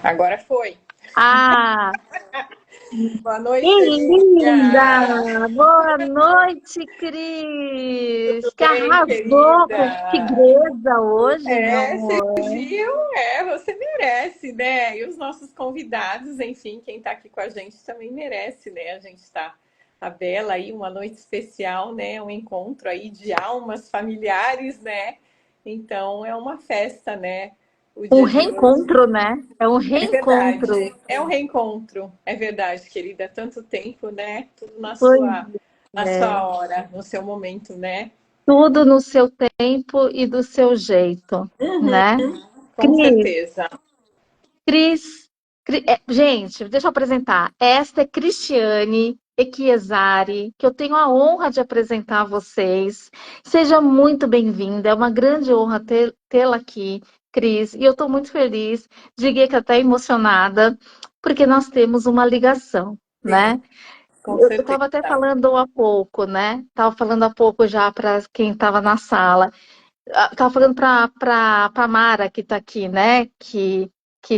Agora foi. Ah, Boa que noite, Aninha. linda! Boa noite, Tudo Cris! Que bem, arrasou com querida? tigresa hoje, meu Você amor. viu? Você merece, né? E os nossos convidados, enfim, quem está aqui com a gente também merece, né? A gente está a Bela aí, uma noite especial, né? Um encontro aí de almas familiares, né? Então é uma festa, né? O Um dia de hoje. reencontro, né? É um É reencontro. verdade, é um reencontro, é verdade, querida. Tanto tempo, né? Tudo Pois na é. sua hora, no seu momento, né? Tudo no seu tempo e do seu jeito, né? Com Cris, certeza. Cris, gente, deixa eu apresentar. Esta é Cristiane Echiesari, que eu tenho a honra de apresentar a vocês. Seja muito bem-vinda, é uma grande honra tê-la aqui, Cris. E eu estou muito feliz, diria que até emocionada, porque nós temos uma ligação, Sim, né? com Eu certeza. estava até falando há pouco, né? Estava falando há pouco já para quem estava na sala. Estava falando para Mara, que está aqui, né? Que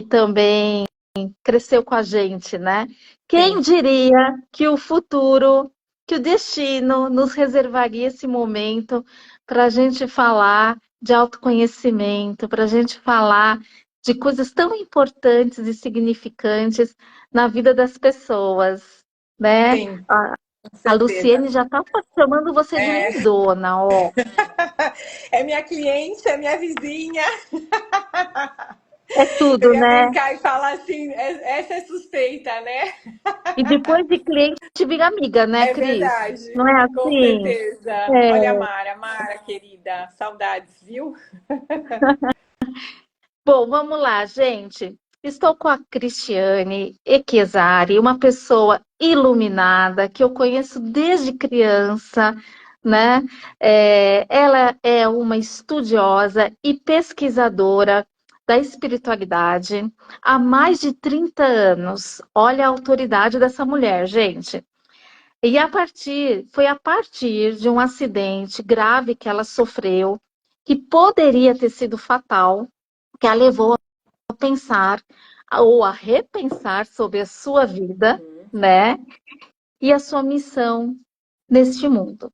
também cresceu com a gente, né? Quem Sim, diria que o futuro, que o destino nos reservaria esse momento para a gente falar de autoconhecimento, para a gente falar de coisas tão importantes e significantes na vida das pessoas, né? sim, com A certeza. Luciene já está chamando você de É, lindona, ó. é minha cliente, é minha vizinha. É Eu tudo, ia né? brincar e falar assim, essa é suspeita, né? E depois de cliente vira amiga, né, É Cris? verdade, Não é com assim? certeza. Olha a É. Mara, querida, saudades, viu? Bom, vamos lá, gente. Estou com a Cristiane Echiesari, uma pessoa iluminada que eu conheço desde criança, né? Ela é uma estudiosa e pesquisadora da espiritualidade há mais de 30 anos. Olha a autoridade dessa mulher, gente. E foi a partir de um acidente grave que ela sofreu, que poderia ter sido fatal, que a levou a pensar ou a repensar sobre a sua vida, né? E a sua missão neste mundo.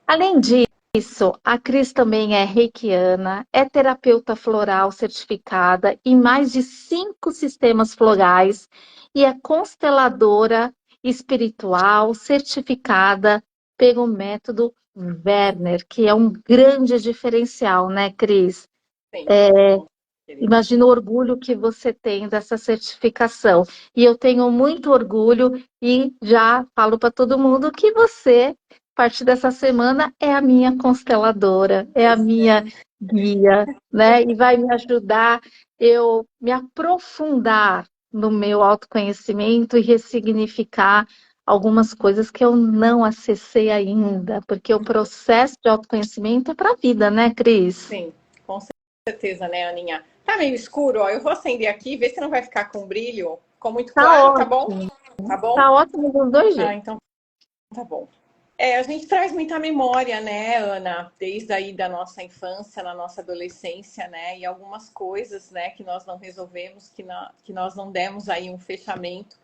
Além disso, a Cris também é reikiana, é terapeuta floral certificada em mais de 5 sistemas florais e é consteladora espiritual certificada pelo método Werner, que é um grande diferencial, né, Cris? Sim, querida. Imagina o orgulho que você tem dessa certificação. E eu tenho muito orgulho e já falo para todo mundo que você, a partir dessa semana, é a minha consteladora, é a Pois minha é. guia, né? E vai me ajudar eu me aprofundar no meu autoconhecimento e ressignificar algumas coisas que eu não acessei ainda, porque o processo de autoconhecimento é para a vida, né, Cris? Sim, com certeza, né, Aninha? Tá meio escuro, ó. Eu vou acender aqui, ver se não vai ficar com brilho. Ficou muito Tá claro, tá bom? ótimo. Tá bom? Tá ótimo dos dois Ah, jeitos. então tá bom. A gente traz muita memória, né, Ana? Desde aí da nossa infância, na nossa adolescência, né? E algumas coisas, né, que nós não resolvemos, que nós não demos aí um fechamento,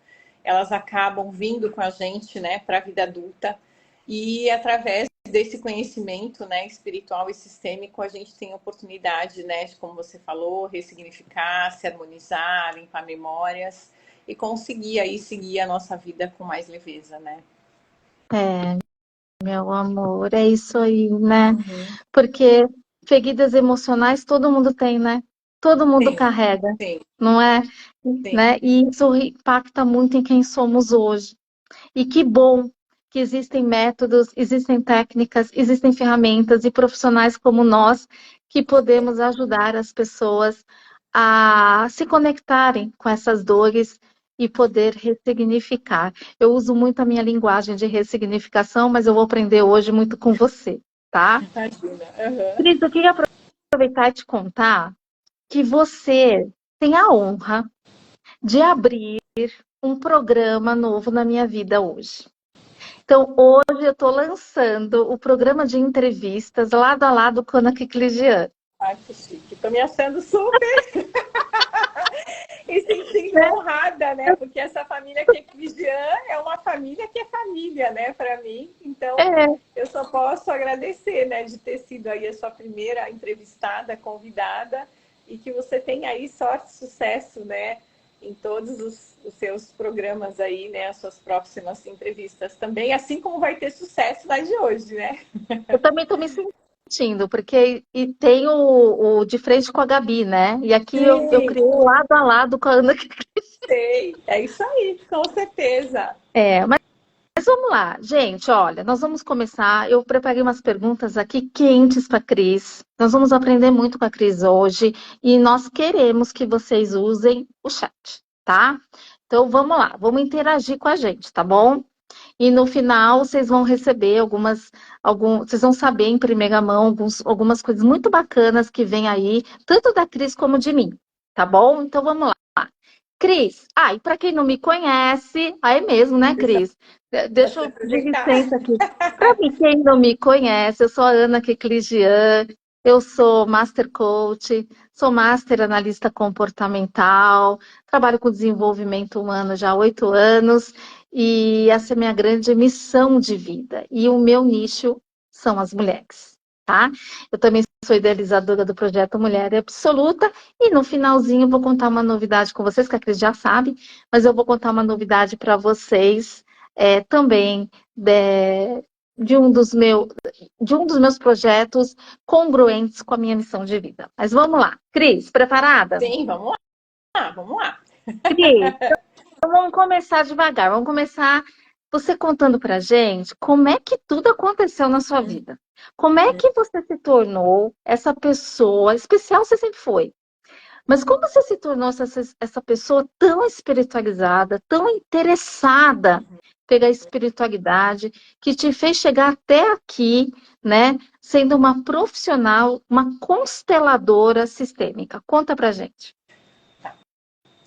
elas acabam vindo com a gente, né, para a vida adulta. E através desse conhecimento, né, espiritual e sistêmico, a gente tem a oportunidade, né, de, como você falou, ressignificar, se harmonizar, limpar memórias e conseguir aí seguir a nossa vida com mais leveza, né? É, meu amor, é isso aí, né? Uhum. Porque feridas emocionais todo mundo tem, né? Todo mundo Sim, carrega, sim, não é? sim. Né? E isso impacta muito em quem somos hoje. E que bom que existem métodos, existem técnicas, existem ferramentas e profissionais como nós que podemos ajudar as pessoas a se conectarem com essas dores e poder ressignificar. Eu uso muito a minha linguagem de ressignificação, mas eu vou aprender hoje muito com você, tá? Imagina. Uhum. Cris, eu queria aproveitar e te contar que você tem a honra de abrir um programa novo na minha vida hoje. Então, hoje eu estou lançando o programa de entrevistas lado a lado com a Ana Kikligian. Ai, que chique. Tô me achando super. E sentindo honrada, né? Porque essa família que é cristã é uma família que é família, né? Para mim. Então, eu só posso agradecer, né? De ter sido aí a sua primeira entrevistada, convidada. E que você tenha aí sorte, sucesso, né? Em todos os seus programas aí, né? As suas próximas entrevistas também. Assim como vai ter sucesso na de hoje, né? Eu também estou me sentindo, porque e tem o de frente com a Gabi, né? E aqui eu Sim, criei lado a lado com a Ana. sei. É isso aí, com certeza. Mas vamos lá, gente, olha, nós vamos começar. Eu preparei umas perguntas aqui quentes para a Cris. Nós vamos aprender muito com a Cris hoje e nós queremos que vocês usem o chat, tá? Então vamos lá, vamos interagir com a gente, tá bom? E no final vocês vão receber vocês vão saber em primeira mão algumas coisas muito bacanas que vem aí, tanto da Cris como de mim, tá bom? Então vamos lá. Cris, e para quem não me conhece, aí mesmo, né, Deixa Cris? eu Deixa se eu pedir apresentar. licença aqui. Para quem não me conhece, eu sou a Ana Kekligian, eu sou Master Coach, sou Master Analista Comportamental, trabalho com desenvolvimento humano já há 8 anos e essa é a minha grande missão de vida. E o meu nicho são as mulheres, tá? Eu também sou idealizadora do projeto Mulher Absoluta e no finalzinho eu vou contar uma novidade com vocês, que a Cris já sabe, mas eu vou contar uma novidade para vocês também de um dos meus projetos congruentes com a minha missão de vida. Mas vamos lá. Cris, preparada? Sim, vamos lá, vamos lá. Cris, então vamos começar devagar. Vamos começar você contando pra gente como é que tudo aconteceu na sua vida. Como é que você se tornou essa pessoa especial? Você sempre foi. Mas como você se tornou essa pessoa tão espiritualizada, tão interessada pela espiritualidade, que te fez chegar até aqui, né? Sendo uma profissional, uma consteladora sistêmica. Conta pra gente.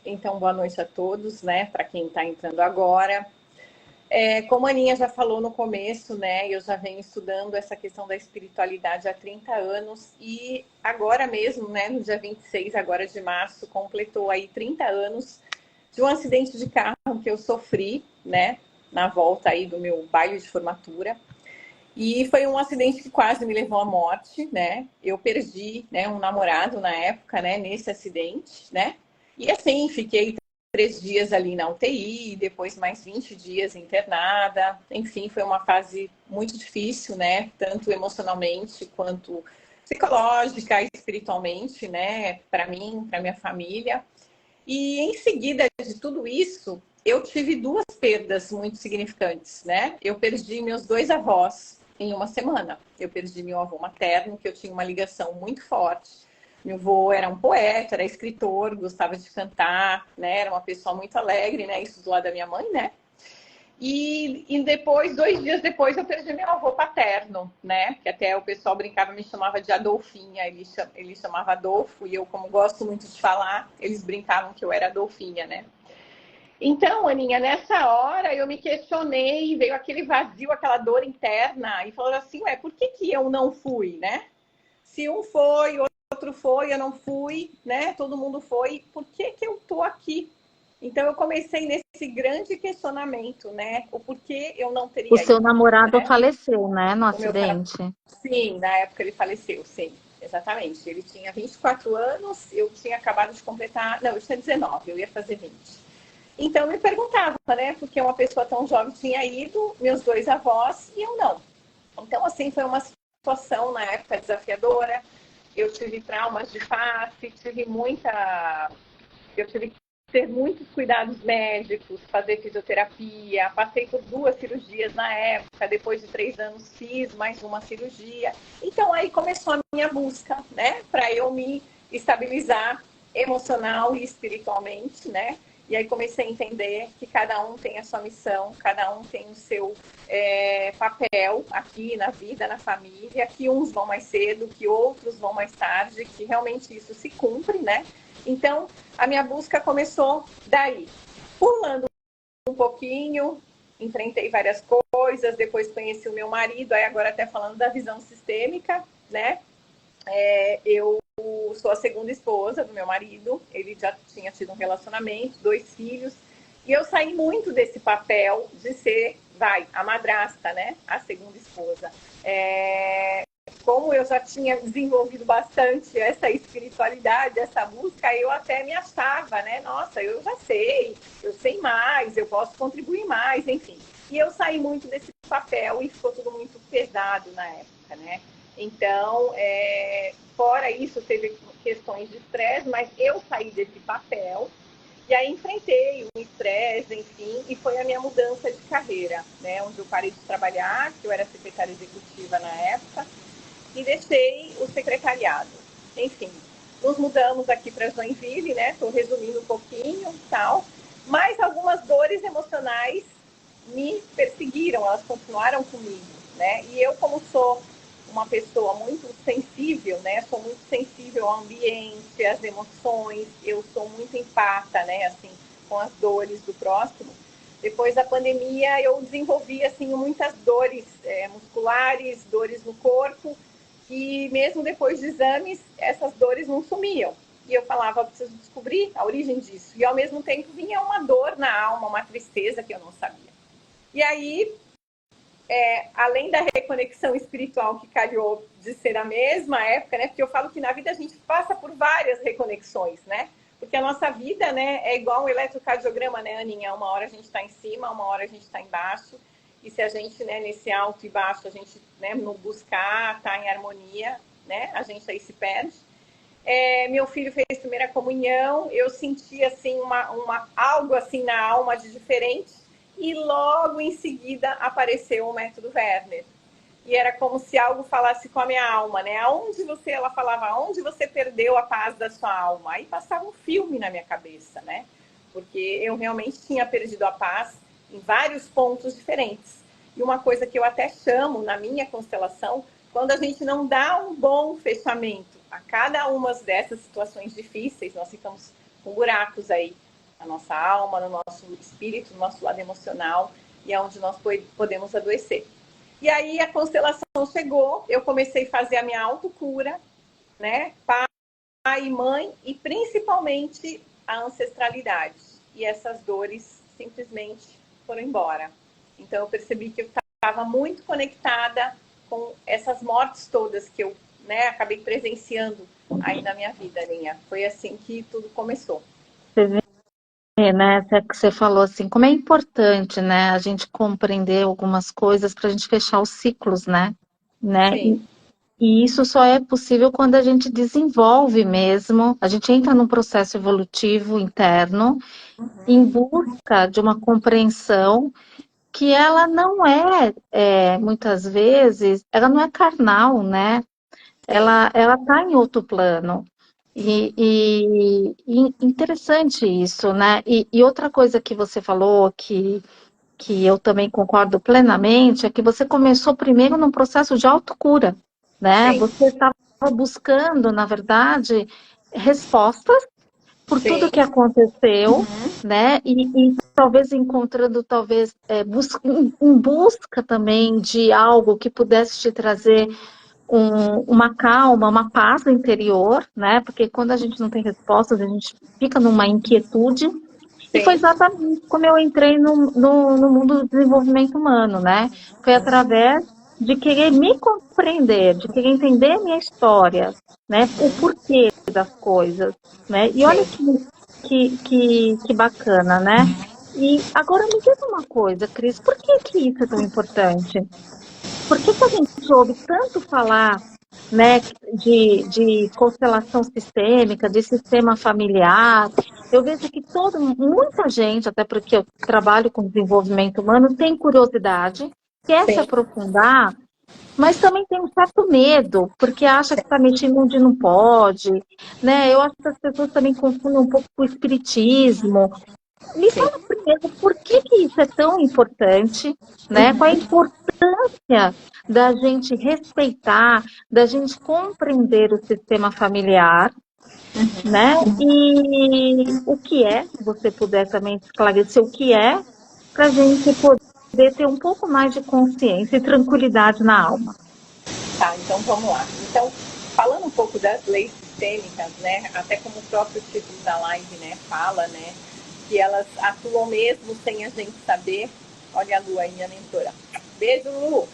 Então, boa noite a todos, né? Para quem está entrando agora. Como a Aninha já falou no começo, né? Eu já venho estudando essa questão da espiritualidade há 30 anos e agora mesmo, né? No dia 26 agora de março, completou aí 30 anos de um acidente de carro que eu sofri, né? Na volta aí do meu baile de formatura. E foi um acidente que quase me levou à morte, né? Eu perdi, né, um namorado na época, né? Nesse acidente, né? E assim, fiquei 3 dias ali na UTI, depois mais 20 dias internada. Enfim, foi uma fase muito difícil, né? Tanto emocionalmente quanto psicológica, espiritualmente, né? Para mim, para minha família. E em seguida de tudo isso, eu tive duas perdas muito significantes, né? Eu perdi meus dois avós em uma semana. Eu perdi meu avô materno, que eu tinha uma ligação muito forte. Meu avô era um poeta, era escritor, gostava de cantar, né? Era uma pessoa muito alegre, né? Isso do lado da minha mãe, né? E depois, 2 dias depois, eu perdi meu avô paterno, né? Que até o pessoal brincava, me chamava de Adolfinha. Ele chamava Adolfo, e eu, como gosto muito de falar, eles brincavam que eu era Adolfinha, né? Então, Aninha, nessa hora eu me questionei, veio aquele vazio, aquela dor interna, e falou assim, ué, por que eu não fui, né? Se um foi, outro foi, eu não fui, né? Todo mundo foi, por que eu tô aqui? Então eu comecei nesse grande questionamento, né? O porquê eu não O teria seu ido, namorado né? faleceu, né, no O meu acidente? sim, na época ele faleceu, sim. Exatamente. Ele tinha 24 anos, eu tinha acabado de completar, não, eu tinha 19, eu ia fazer 20. Então eu me perguntava, né? Porque uma pessoa tão jovem tinha ido, meus dois avós e eu não. Então, assim, foi uma situação na época desafiadora. Eu tive traumas de face, eu tive que ter muitos cuidados médicos, fazer fisioterapia, passei por 2 cirurgias na época, depois de 3 anos fiz mais uma cirurgia. Então aí começou a minha busca, né, para eu me estabilizar emocional e espiritualmente, né? E aí comecei a entender que cada um tem a sua missão, cada um tem o seu papel aqui na vida, na família, que uns vão mais cedo, que outros vão mais tarde, que realmente isso se cumpre, né? Então, a minha busca começou daí. Pulando um pouquinho, enfrentei várias coisas, depois conheci o meu marido, aí agora até falando da visão sistêmica, né? Eu sou a segunda esposa do meu marido, ele já tinha tido um relacionamento, 2 filhos, e eu saí muito desse papel de ser, a madrasta, né? A segunda esposa. Como eu já tinha desenvolvido bastante essa espiritualidade, essa busca, eu até me achava, né? Nossa, eu já sei, eu sei mais, eu posso contribuir mais, enfim. E eu saí muito desse papel e ficou tudo muito pesado na época, né? Então, fora isso, teve questões de estresse, mas eu saí desse papel e aí enfrentei o estresse, enfim, e foi a minha mudança de carreira, né? Onde eu parei de trabalhar, que eu era secretária executiva na época, e deixei o secretariado. Enfim, nos mudamos aqui para Joinville, né? Estou resumindo um pouquinho, tal, mas algumas dores emocionais me perseguiram, elas continuaram comigo, né? E eu, como sou uma pessoa muito sensível, né? Sou muito sensível ao ambiente, às emoções, eu sou muito empata, né? Assim, com as dores do próximo. Depois da pandemia, eu desenvolvi, assim, muitas dores musculares, dores no corpo, e mesmo depois de exames, essas dores não sumiam. E eu falava, preciso descobrir a origem disso. E ao mesmo tempo vinha uma dor na alma, uma tristeza que eu não sabia. E aí, além da reconexão espiritual que calhou de ser a mesma época, né? Porque eu falo que na vida a gente passa por várias reconexões, né? Porque a nossa vida, né, é igual um eletrocardiograma, né, Aninha? Uma hora a gente está em cima, uma hora a gente está embaixo. E se a gente, né, nesse alto e baixo, a gente, né, não buscar estar em harmonia, né, a gente aí se perde. Meu filho fez primeira comunhão, eu senti, assim, algo assim na alma de diferente. E logo em seguida apareceu o método Werner. E era como se algo falasse com a minha alma, né? Ela falava, aonde você perdeu a paz da sua alma? Aí passava um filme na minha cabeça, né? Porque eu realmente tinha perdido a paz em vários pontos diferentes. E uma coisa que eu até chamo na minha constelação, quando a gente não dá um bom fechamento a cada uma dessas situações difíceis, nós ficamos com buracos aí na nossa alma, no nosso espírito, no nosso lado emocional, e é onde nós podemos adoecer. E aí a constelação chegou, eu comecei a fazer a minha autocura, né? Pai e mãe, e principalmente a ancestralidade. E essas dores simplesmente foram embora. Então eu percebi que eu estava muito conectada com essas mortes todas que eu, né, acabei presenciando aí na minha vida, Linha. Foi assim que tudo começou. Né, que você falou assim, como é importante, né, a gente compreender algumas coisas para a gente fechar os ciclos, né? Sim. E isso só é possível quando a gente desenvolve mesmo, a gente entra num processo evolutivo interno em busca de uma compreensão que ela não muitas vezes, ela não é carnal, né? Ela está em outro plano. E interessante isso, né? E outra coisa que você falou que eu também concordo plenamente é que você começou primeiro num processo de autocura, né? Sim. Você estava buscando, na verdade, respostas por tudo que aconteceu, né? E talvez encontrando, em busca também de algo que pudesse te trazer uma calma, uma paz interior, né? Porque quando a gente não tem respostas, a gente fica numa inquietude. E foi exatamente como eu entrei no mundo do desenvolvimento humano, né? Foi através de querer me compreender, de querer entender minha história, né? O porquê das coisas, né? E olha que bacana, né? E agora me diz uma coisa, Cris, por que isso é tão importante? Por que a gente ouve tanto falar, né, de constelação sistêmica, de sistema familiar? Eu vejo que muita gente, até porque eu trabalho com desenvolvimento humano, tem curiosidade, quer se aprofundar, mas também tem um certo medo, porque acha que está mexendo onde não pode, né? Eu acho que as pessoas também confundem um pouco com o espiritismo. Me fala primeiro, por que isso é tão importante, né? Qual a importância da gente respeitar, da gente compreender o sistema familiar, né? E o que é, se você puder também esclarecer o que é, para a gente poder ter um pouco mais de consciência e tranquilidade na alma. Tá, então vamos lá. Então, falando um pouco das leis sistêmicas, né? Até como o próprio título da live, né, fala, né, que elas atuam mesmo sem a gente saber. Olha a Lu aí, minha mentora. Beijo, Lu!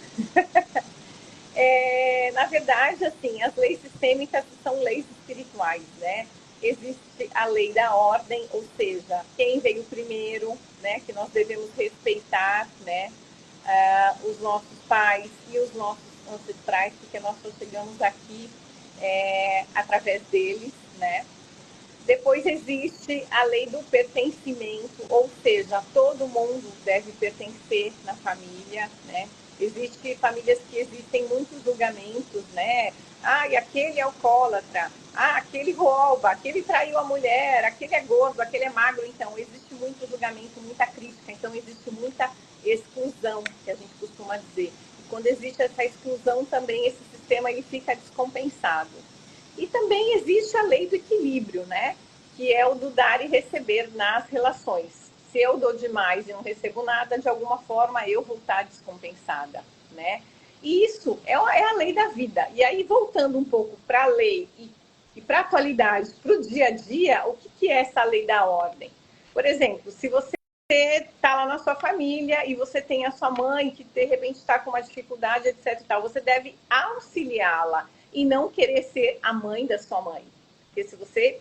Na verdade, assim, as leis sistêmicas são leis espirituais, né? Existe a lei da ordem, ou seja, quem veio primeiro, né? Que nós devemos respeitar, né? Os nossos pais e os nossos ancestrais, porque nós só chegamos aqui através deles, né? Depois existe a lei do pertencimento, ou seja, todo mundo deve pertencer na família, né? Existem famílias que existem muitos julgamentos, né? Ah, e aquele é alcoólatra, ah, aquele rouba, aquele traiu a mulher, aquele é gordo, aquele é magro. Então, existe muito julgamento, muita crítica, então existe muita exclusão, que a gente costuma dizer. E quando existe essa exclusão, também esse sistema ele fica descompensado. E também existe a lei do equilíbrio, né? Que é o do dar e receber nas relações. Se eu dou demais e não recebo nada, de alguma forma eu vou estar descompensada, né? E isso é a lei da vida. E aí, voltando um pouco para a lei e para a atualidade, para o dia a dia, o que é essa lei da ordem? Por exemplo, se você está lá na sua família e você tem a sua mãe que de repente está com uma dificuldade, etc. Você deve auxiliá-la e não querer ser a mãe da sua mãe. Porque se você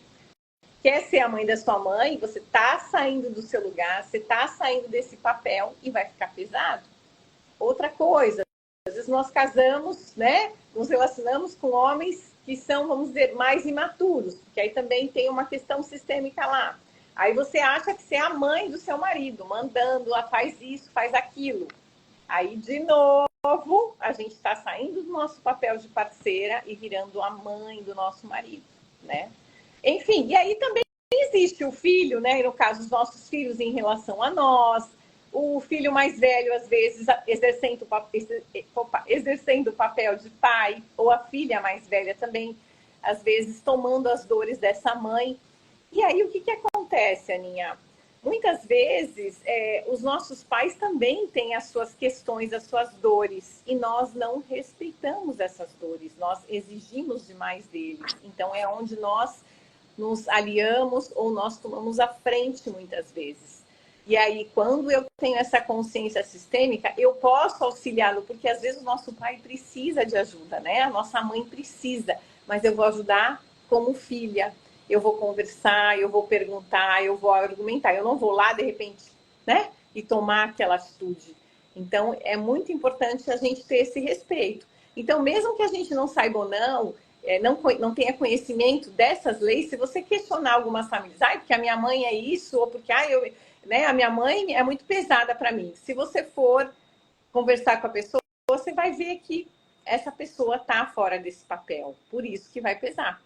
quer ser a mãe da sua mãe, você está saindo do seu lugar, você está saindo desse papel e vai ficar pesado. Outra coisa, às vezes nós casamos, né? Nos relacionamos com homens que são, vamos dizer, mais imaturos, porque aí também tem uma questão sistêmica lá. Aí você acha que você é a mãe do seu marido, mandando, faz isso, faz aquilo. Aí, de novo, a gente está saindo do nosso papel de parceira e virando a mãe do nosso marido, né? Enfim, e aí também existe o filho, né? No caso, os nossos filhos em relação a nós, o filho mais velho, às vezes, exercendo o papel de pai, ou a filha mais velha também, às vezes, tomando as dores dessa mãe. E aí, o que acontece, Aninha? Muitas vezes, os nossos pais também têm as suas questões, as suas dores, e nós não respeitamos essas dores, nós exigimos demais deles. Então, é onde nós nos aliamos ou nós tomamos a frente muitas vezes. E aí, quando eu tenho essa consciência sistêmica, eu posso auxiliá-lo, porque às vezes o nosso pai precisa de ajuda, né? A nossa mãe precisa, mas eu vou ajudar como filha. Eu vou conversar, eu vou perguntar, eu vou argumentar. Eu não vou lá, de repente, né? E tomar aquela atitude. Então, é muito importante a gente ter esse respeito. Então, mesmo que a gente não saiba ou não tenha conhecimento dessas leis, se você questionar algumas famílias, porque a minha mãe é isso, ou porque a minha mãe é muito pesada para mim. Se você for conversar com a pessoa, você vai ver que essa pessoa está fora desse papel. Por isso que vai pesar,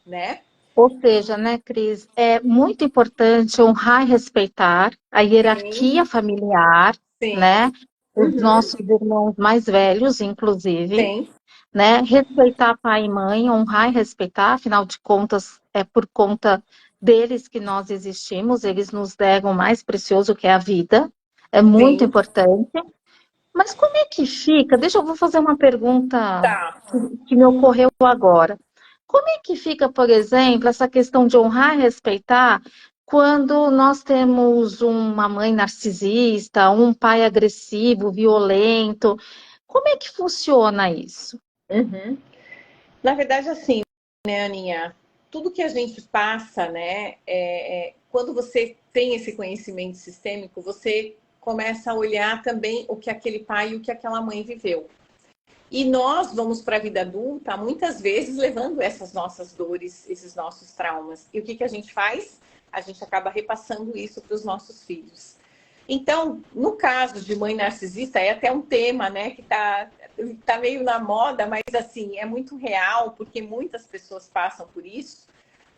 né? Ou seja, né, Cris, é muito importante honrar e respeitar a hierarquia Sim, familiar, sim. né? Os Uhum, nossos irmãos mais velhos, inclusive, sim, né? Respeitar pai e mãe, honrar e respeitar, afinal de contas, é por conta deles que nós existimos, eles nos deram o mais precioso que é a vida, é muito sim. importante. Mas como é que fica? Vou fazer uma pergunta Tá. que me ocorreu agora. Como é que fica, por exemplo, essa questão de honrar e respeitar quando nós temos uma mãe narcisista, um pai agressivo, violento? Como é que funciona isso? Uhum. Na verdade, assim, né, Aninha? Tudo que a gente passa, né? Quando você tem esse conhecimento sistêmico, você começa a olhar também o que aquele pai e o que aquela mãe viveu. E nós vamos para a vida adulta, muitas vezes, levando essas nossas dores, esses nossos traumas. E o que a gente faz? A gente acaba repassando isso para os nossos filhos. Então, no caso de mãe narcisista, é até um tema, né, que tá meio na moda, mas assim, é muito real, porque muitas pessoas passam por isso,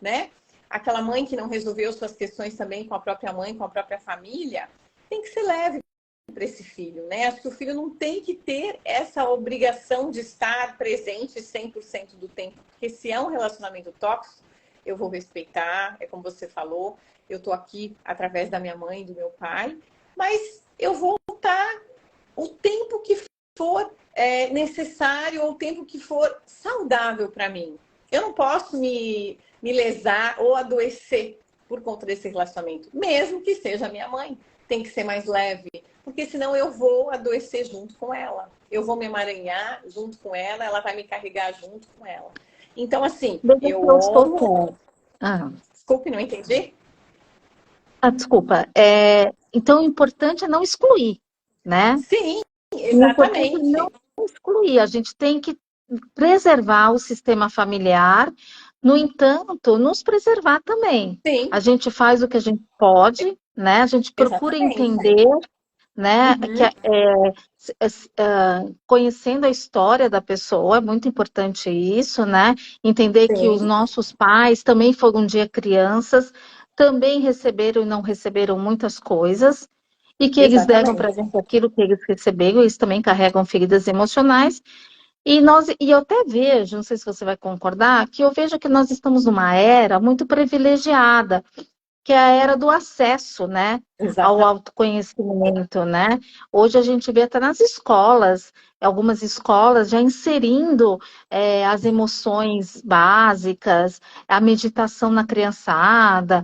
né? Aquela mãe que não resolveu suas questões também com a própria mãe, com a própria família, tem que ser leve para esse filho, né? Acho que o filho não tem que ter essa obrigação de estar presente 100% do tempo, porque se é um relacionamento tóxico, eu vou respeitar, é como você falou, eu tô aqui através da minha mãe e do meu pai, mas eu vou estar o tempo que for necessário ou o tempo que for saudável para mim. Eu não posso me lesar ou adoecer por conta desse relacionamento, mesmo que seja minha mãe. Tem que ser mais leve, porque senão eu vou adoecer junto com ela. Eu vou me emaranhar junto com ela, ela vai me carregar junto com ela. Então, assim, Veja que eu eu estou honro. certa. Ah, Desculpe, não entendi? desculpa. Então, o importante é não excluir, né? Sim, O importante é exatamente. não excluir. A gente tem que preservar o sistema familiar, no entanto, nos preservar também. Sim, A gente faz o que a gente pode, né? A gente procura exatamente. entender, né? Uhum, Conhecendo a história da pessoa, é muito importante isso, né? Entender que os sim, nossos pais também foram um dia crianças, também receberam e não receberam muitas coisas, e que eles deram para a exatamente. gente aquilo que eles receberam, eles também carregam feridas emocionais. E eu até vejo, não sei se você vai concordar, que eu vejo que nós estamos numa era muito privilegiada, que é a era do acesso, né, ao Exatamente. autoconhecimento, né? Hoje a gente vê até nas escolas, algumas escolas já inserindo as emoções básicas, a meditação na criançada,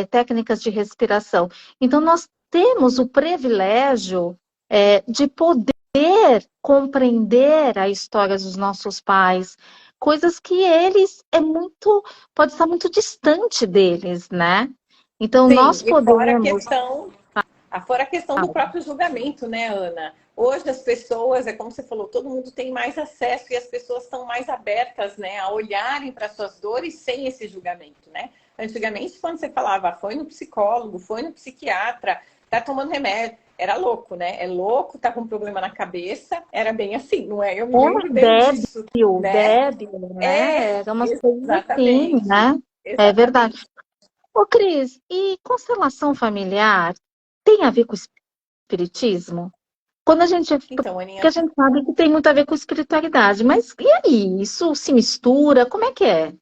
técnicas de respiração. Então, nós temos o privilégio de poder compreender a história dos nossos pais, coisas que eles pode estar muito distante deles, né? Então, Sim, nós e fora a podemos. questão, fora a questão do próprio julgamento, né, Ana? Hoje as pessoas, é como você falou, todo mundo tem mais acesso e as pessoas estão mais abertas, né, a olharem para suas dores sem esse julgamento, né? Antigamente, quando você falava, foi no psicólogo, foi no psiquiatra, tá tomando remédio, era louco, né? É louco, tá com problema na cabeça, era bem assim, não é? Eu me lembro bem disso, né? Débil, É, né? Eram umas coisas assim, exatamente, né? É verdade. exatamente. Ô, Cris, e constelação familiar tem a ver com espiritismo? Quando a gente, Então, porque Aninha, a gente sabe que tem muito a ver com espiritualidade, mas e aí? Isso se mistura? Como é que é?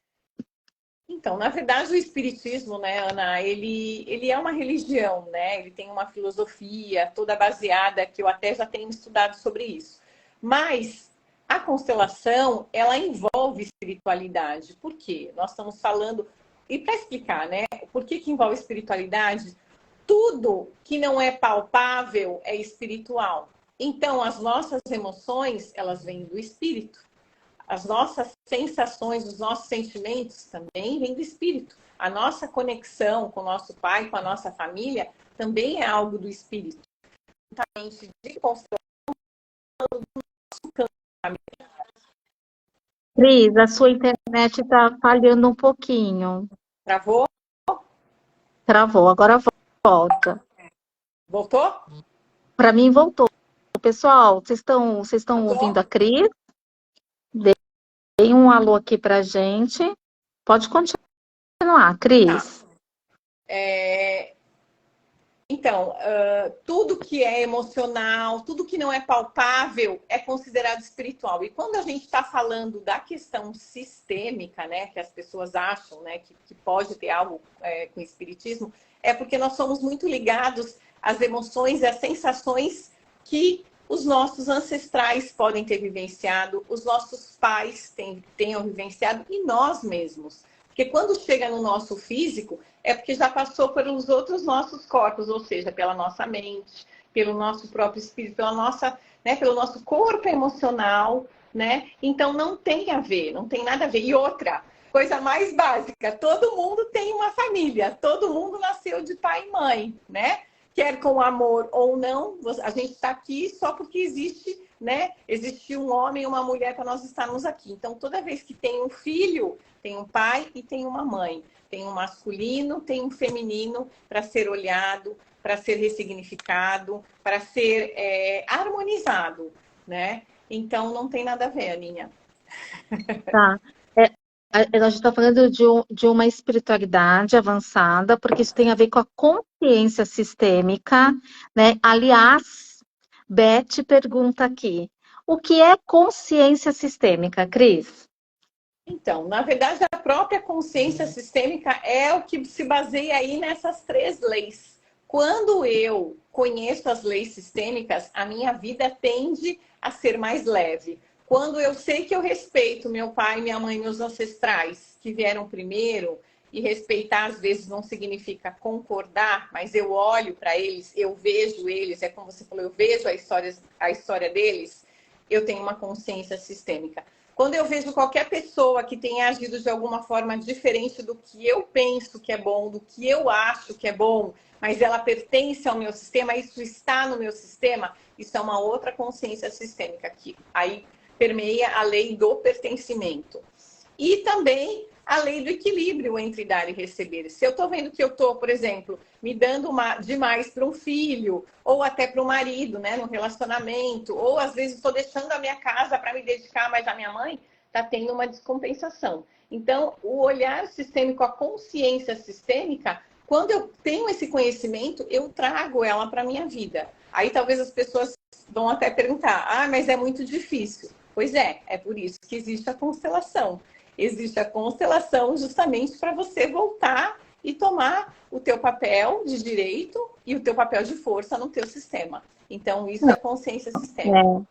então, na verdade, o espiritismo, né, Ana, ele é uma religião, né? Ele tem uma filosofia toda baseada que eu até já tenho estudado sobre isso. Mas a constelação, ela envolve espiritualidade. Por quê? Nós estamos falando e para explicar, né? Por que envolve espiritualidade? Tudo que não é palpável é espiritual. Então, as nossas emoções, elas vêm do espírito. As nossas sensações, os nossos sentimentos também vêm do espírito. A nossa conexão com o nosso pai, com a nossa família, também é algo do espírito. De construção. Cris, a sua internet está falhando um pouquinho. Travou? Travou, agora volta. Voltou? Para mim voltou. Pessoal, vocês estão ouvindo Voltou? a Cris? Deem um alô aqui pra gente. Pode continuar, Tá. Cris. Então, tudo que é emocional, tudo que não é palpável é considerado espiritual. E quando a gente está falando da questão sistêmica, né, que as pessoas acham, né, que pode ter algo com o espiritismo, é porque nós somos muito ligados às emoções e às sensações que os nossos ancestrais podem ter vivenciado, os nossos pais tenham vivenciado e nós mesmos. Porque quando chega no nosso físico, é porque já passou pelos outros nossos corpos, ou seja, pela nossa mente, pelo nosso próprio espírito, pela nossa, né, pelo nosso corpo emocional, né? Então não tem a ver, não tem nada a ver. E outra, coisa mais básica, todo mundo tem uma família, todo mundo nasceu de pai e mãe, né? Quer com amor ou não, a gente está aqui só porque existe, né? Existe um homem e uma mulher para nós estarmos aqui. Então, toda vez que tem um filho, tem um pai e tem uma mãe. Tem um masculino, tem um feminino para ser olhado, para ser ressignificado, para ser harmonizado, né? Então, não tem nada a ver, Aninha. Tá. A gente está falando de uma espiritualidade avançada, porque isso tem a ver com a consciência sistêmica, né? Aliás, Beth pergunta aqui: o que é consciência sistêmica, Cris? Então, na verdade, a própria consciência sistêmica é o que se baseia aí nessas três leis. Quando eu conheço as leis sistêmicas, a minha vida tende a ser mais leve. Quando eu sei que eu respeito meu pai, minha mãe, meus ancestrais que vieram primeiro, e respeitar às vezes não significa concordar, mas eu olho para eles, eu vejo eles, é como você falou, eu vejo a história deles, eu tenho uma consciência sistêmica. Quando eu vejo qualquer pessoa que tenha agido de alguma forma diferente do que eu penso que é bom, do que eu acho que é bom, mas ela pertence ao meu sistema, isso está no meu sistema, isso é uma outra consciência sistêmica que aí permeia a lei do pertencimento. E também a lei do equilíbrio entre dar e receber. Se eu estou vendo que eu estou, por exemplo, me dando demais para um filho, ou até para o marido, né, no relacionamento, ou às vezes estou deixando a minha casa para me dedicar mais à minha mãe, está tendo uma descompensação. Então, o olhar sistêmico, a consciência sistêmica, quando eu tenho esse conhecimento, eu trago ela para a minha vida. Aí talvez as pessoas vão até perguntar, mas é muito difícil. Pois é por isso que existe a constelação. Existe a constelação justamente para você voltar e tomar o teu papel de direito e o teu papel de força no teu sistema. Então, isso é a consciência sistêmica.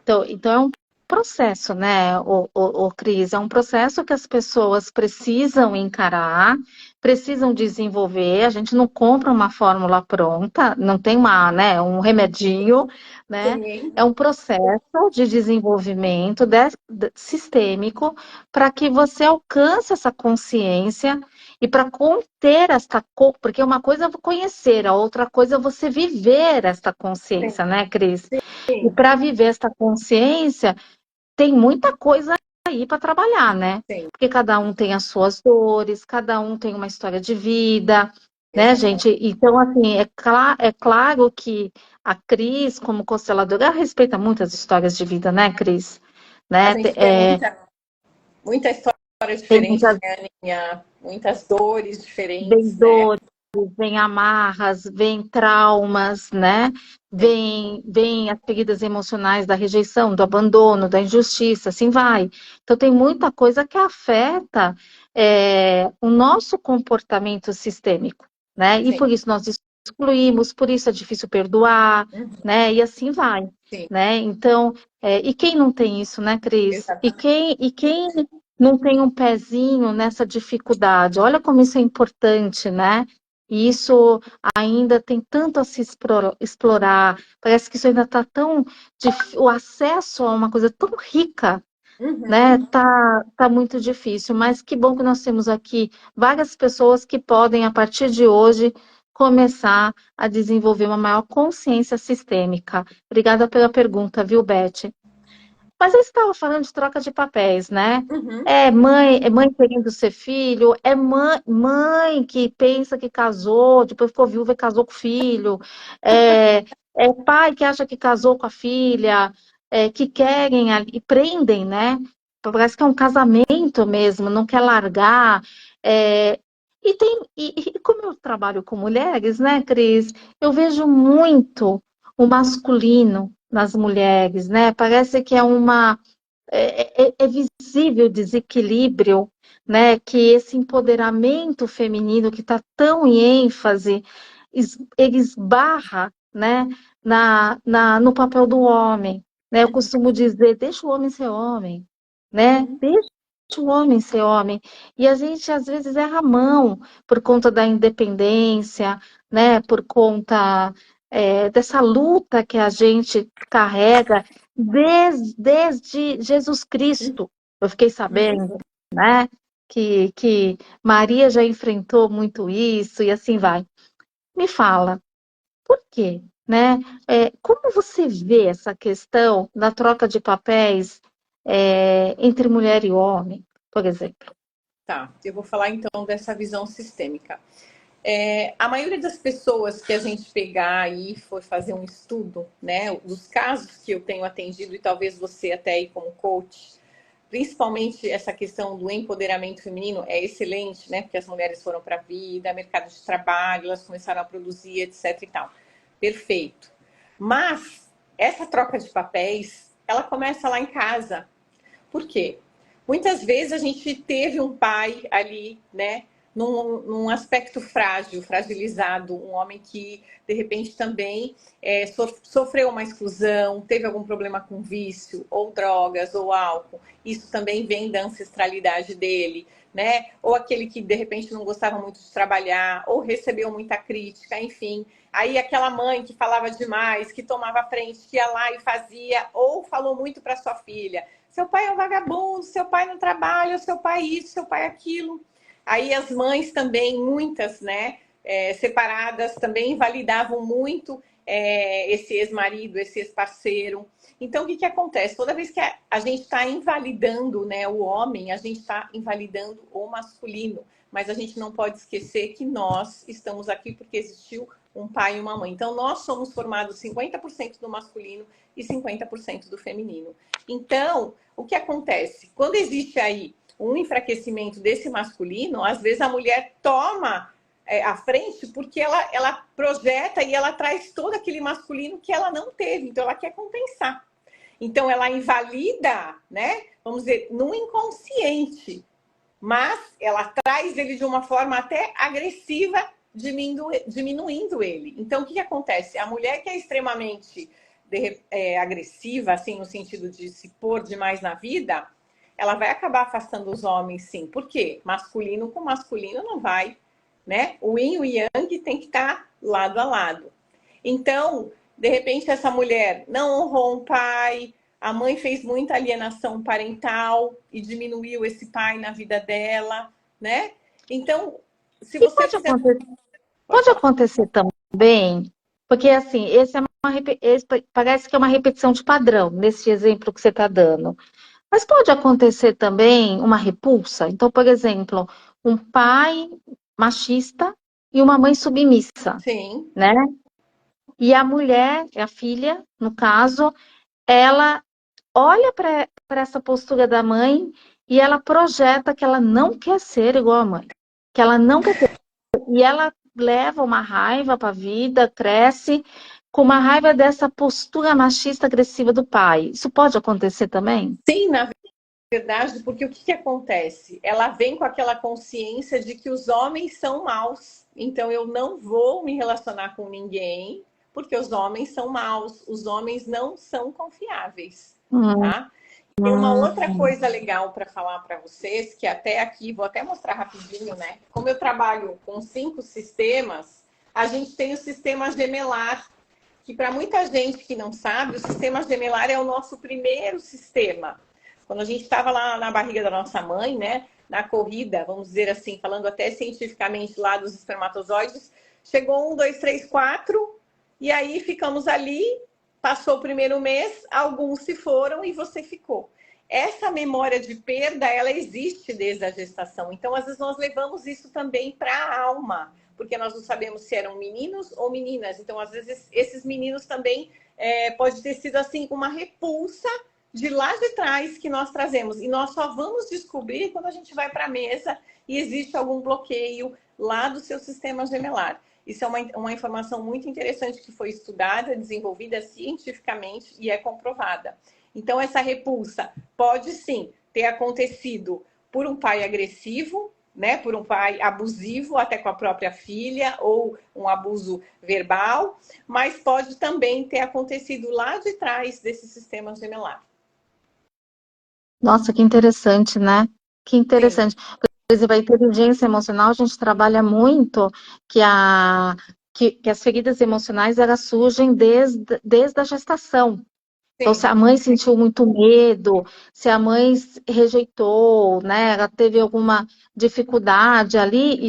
Então é um processo, né, o Cris? É um processo que as pessoas precisam encarar, precisam desenvolver. A gente não compra uma fórmula pronta, não tem um remedinho, né? Sim. É um processo de desenvolvimento sistêmico para que você alcance essa consciência e para conter porque uma coisa é conhecer, a outra coisa é você viver esta consciência, né, Cris? E Sim. para viver essa consciência, tem muita coisa aí para trabalhar, né? Sim. Porque cada um tem as suas dores, cada um tem uma história de vida, né, Exatamente. gente? Então, assim, é claro que a Cris, como consteladora, ela respeita muitas histórias de vida, né, Cris? A Né? gente vê muita história Tem diferente, muitas né, Aninha? Muitas dores vem diferentes, né? dores, vem amarras, vem traumas, né? Vem as feridas emocionais da rejeição, do abandono, da injustiça, assim vai. Então tem muita coisa que afeta o nosso comportamento sistêmico, né? E Sim. por isso nós excluímos, por isso é difícil perdoar, né? E assim vai, Sim. né? Então, e quem não tem isso, né, Cris? Exatamente. E quem não tem um pezinho nessa dificuldade? Olha como isso é importante, né? E isso ainda tem tanto a se explorar. Parece que isso ainda está tão o acesso a uma coisa tão rica, né? Tá muito difícil. Mas que bom que nós temos aqui várias pessoas que podem, a partir de hoje, começar a desenvolver uma maior consciência sistêmica. Obrigada pela pergunta, viu, Beth? Mas eu estava falando de troca de papéis, né? É mãe querendo ser filho, é mãe que pensa que casou, depois ficou viúva e casou com o filho, é pai que acha que casou com a filha, que querem e prendem, né? Parece que é um casamento mesmo, não quer largar. E como eu trabalho com mulheres, né, Cris? Eu vejo muito o masculino nas mulheres, né? Parece que é visível o desequilíbrio, né? Que esse empoderamento feminino que está tão em ênfase, ele esbarra, né? No papel do homem, né? Eu costumo dizer, deixa o homem ser homem, né? Deixa o homem ser homem. E a gente, às vezes, erra a mão por conta da independência, né? Por conta dessa luta que a gente carrega desde Jesus Cristo. Eu fiquei sabendo, né? Que Maria já enfrentou muito isso e assim vai. Me fala, por quê? Né? Como você vê essa questão da troca de papéis entre mulher e homem, por exemplo? Tá, eu vou falar então dessa visão sistêmica. A maioria das pessoas que a gente pegar aí for fazer um estudo, né, dos casos que eu tenho atendido e talvez você até aí como coach, principalmente essa questão do empoderamento feminino é excelente, né, porque as mulheres foram para a vida, mercado de trabalho, elas começaram a produzir, etc e tal. Perfeito. Mas essa troca de papéis, ela começa lá em casa. Por quê? Muitas vezes a gente teve um pai ali, né, num aspecto frágil, fragilizado, um homem que, de repente, também sofreu uma exclusão, teve algum problema com vício, ou drogas, ou álcool. Isso também vem da ancestralidade dele, né? Ou aquele que, de repente, não gostava muito de trabalhar, ou recebeu muita crítica, enfim. Aí aquela mãe que falava demais, que tomava frente, que ia lá e fazia, ou falou muito para sua filha: seu pai é um vagabundo, seu pai não trabalha, seu pai isso, seu pai aquilo. Aí as mães também, muitas, né, separadas, também invalidavam muito esse ex-marido, esse ex-parceiro. Então, o que acontece? Toda vez que a gente está invalidando, né, o homem, a gente está invalidando o masculino. Mas a gente não pode esquecer que nós estamos aqui porque existiu um pai e uma mãe. Então, nós somos formados 50% do masculino e 50% do feminino. Então, o que acontece? Quando existe aí um enfraquecimento desse masculino, às vezes a mulher toma à frente porque ela projeta e ela traz todo aquele masculino que ela não teve, então ela quer compensar. Então ela invalida, né? Vamos dizer, no inconsciente, mas ela traz ele de uma forma até agressiva, diminuindo ele. Então o que acontece? A mulher que é extremamente agressiva, assim, no sentido de se pôr demais na vida, ela vai acabar afastando os homens, sim. Por quê? Masculino com masculino não vai, né? O yin e o yang tem que estar lado a lado. Então, de repente, essa mulher não honrou um pai, a mãe fez muita alienação parental e diminuiu esse pai na vida dela, né? Então, se E você fizer... pode acontecer também, porque assim, esse parece que é uma repetição de padrão, nesse exemplo que você está dando. Mas pode acontecer também uma repulsa. Então, por exemplo, um pai machista e uma mãe submissa, Sim. né? E a mulher, a filha, no caso, ela olha para essa postura da mãe e ela projeta que ela não quer ser igual à mãe, que ela não quer ter. E ela leva uma raiva para a vida, cresce com uma raiva dessa postura machista agressiva do pai. Isso pode acontecer também? Sim, na verdade, porque o que acontece? Ela vem com aquela consciência de que os homens são maus, então eu não vou me relacionar com ninguém, porque os homens são maus, os homens não são confiáveis, Hum, tá? Tem uma outra coisa legal para falar para vocês, que até aqui, vou até mostrar rapidinho, né? Como eu trabalho com 5 sistemas, a gente tem o sistema gemelar, que para muita gente que não sabe, o sistema gemelar é o nosso primeiro sistema. Quando a gente estava lá na barriga da nossa mãe, né, na corrida, vamos dizer assim, falando até cientificamente lá dos espermatozoides, chegou 1, 2, 3, 4, e aí ficamos ali, passou o primeiro mês, alguns se foram e você ficou. Essa memória de perda, ela existe desde a gestação. Então, às vezes, nós levamos isso também para a alma, porque nós não sabemos se eram meninos ou meninas. Então, às vezes, esses meninos também pode ter sido assim uma repulsa de lá de trás que nós trazemos. E nós só vamos descobrir quando a gente vai para a mesa e existe algum bloqueio lá do seu sistema gemelar. Isso é uma informação muito interessante que foi estudada, desenvolvida cientificamente e é comprovada. Então, essa repulsa pode sim ter acontecido por um pai agressivo, né, por um pai abusivo, até com a própria filha, ou um abuso verbal, mas pode também ter acontecido lá de trás desse sistema gemelar. Nossa, que interessante, né? Que Sim, interessante. Por exemplo, a inteligência emocional, a gente trabalha muito que as feridas emocionais elas surgem desde a gestação. Então, se sim, a mãe sentiu muito medo, se a mãe rejeitou, né, ela teve alguma dificuldade ali,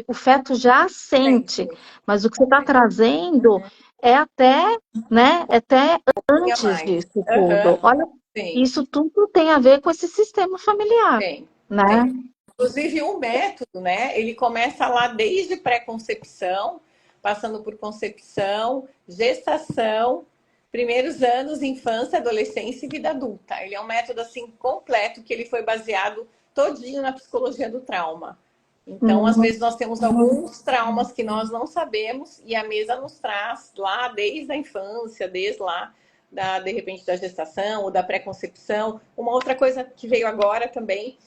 o feto já sente. sempre. Mas o que você está trazendo é até, né, é até Tinha antes mais. disso tudo. Aham, Olha, sim, isso tudo tem a ver com esse sistema familiar, tem, né? tem. Inclusive, o método, né? Ele começa lá desde pré-concepção, passando por concepção, gestação, primeiros anos, infância, adolescência e vida adulta. Ele é um método assim completo que ele foi baseado todinho na psicologia do trauma. Então, às Uhum. vezes nós temos alguns traumas que nós não sabemos e a mesa nos traz lá desde a infância, desde lá de repente da gestação ou da pré-concepção. Uma outra coisa que veio agora também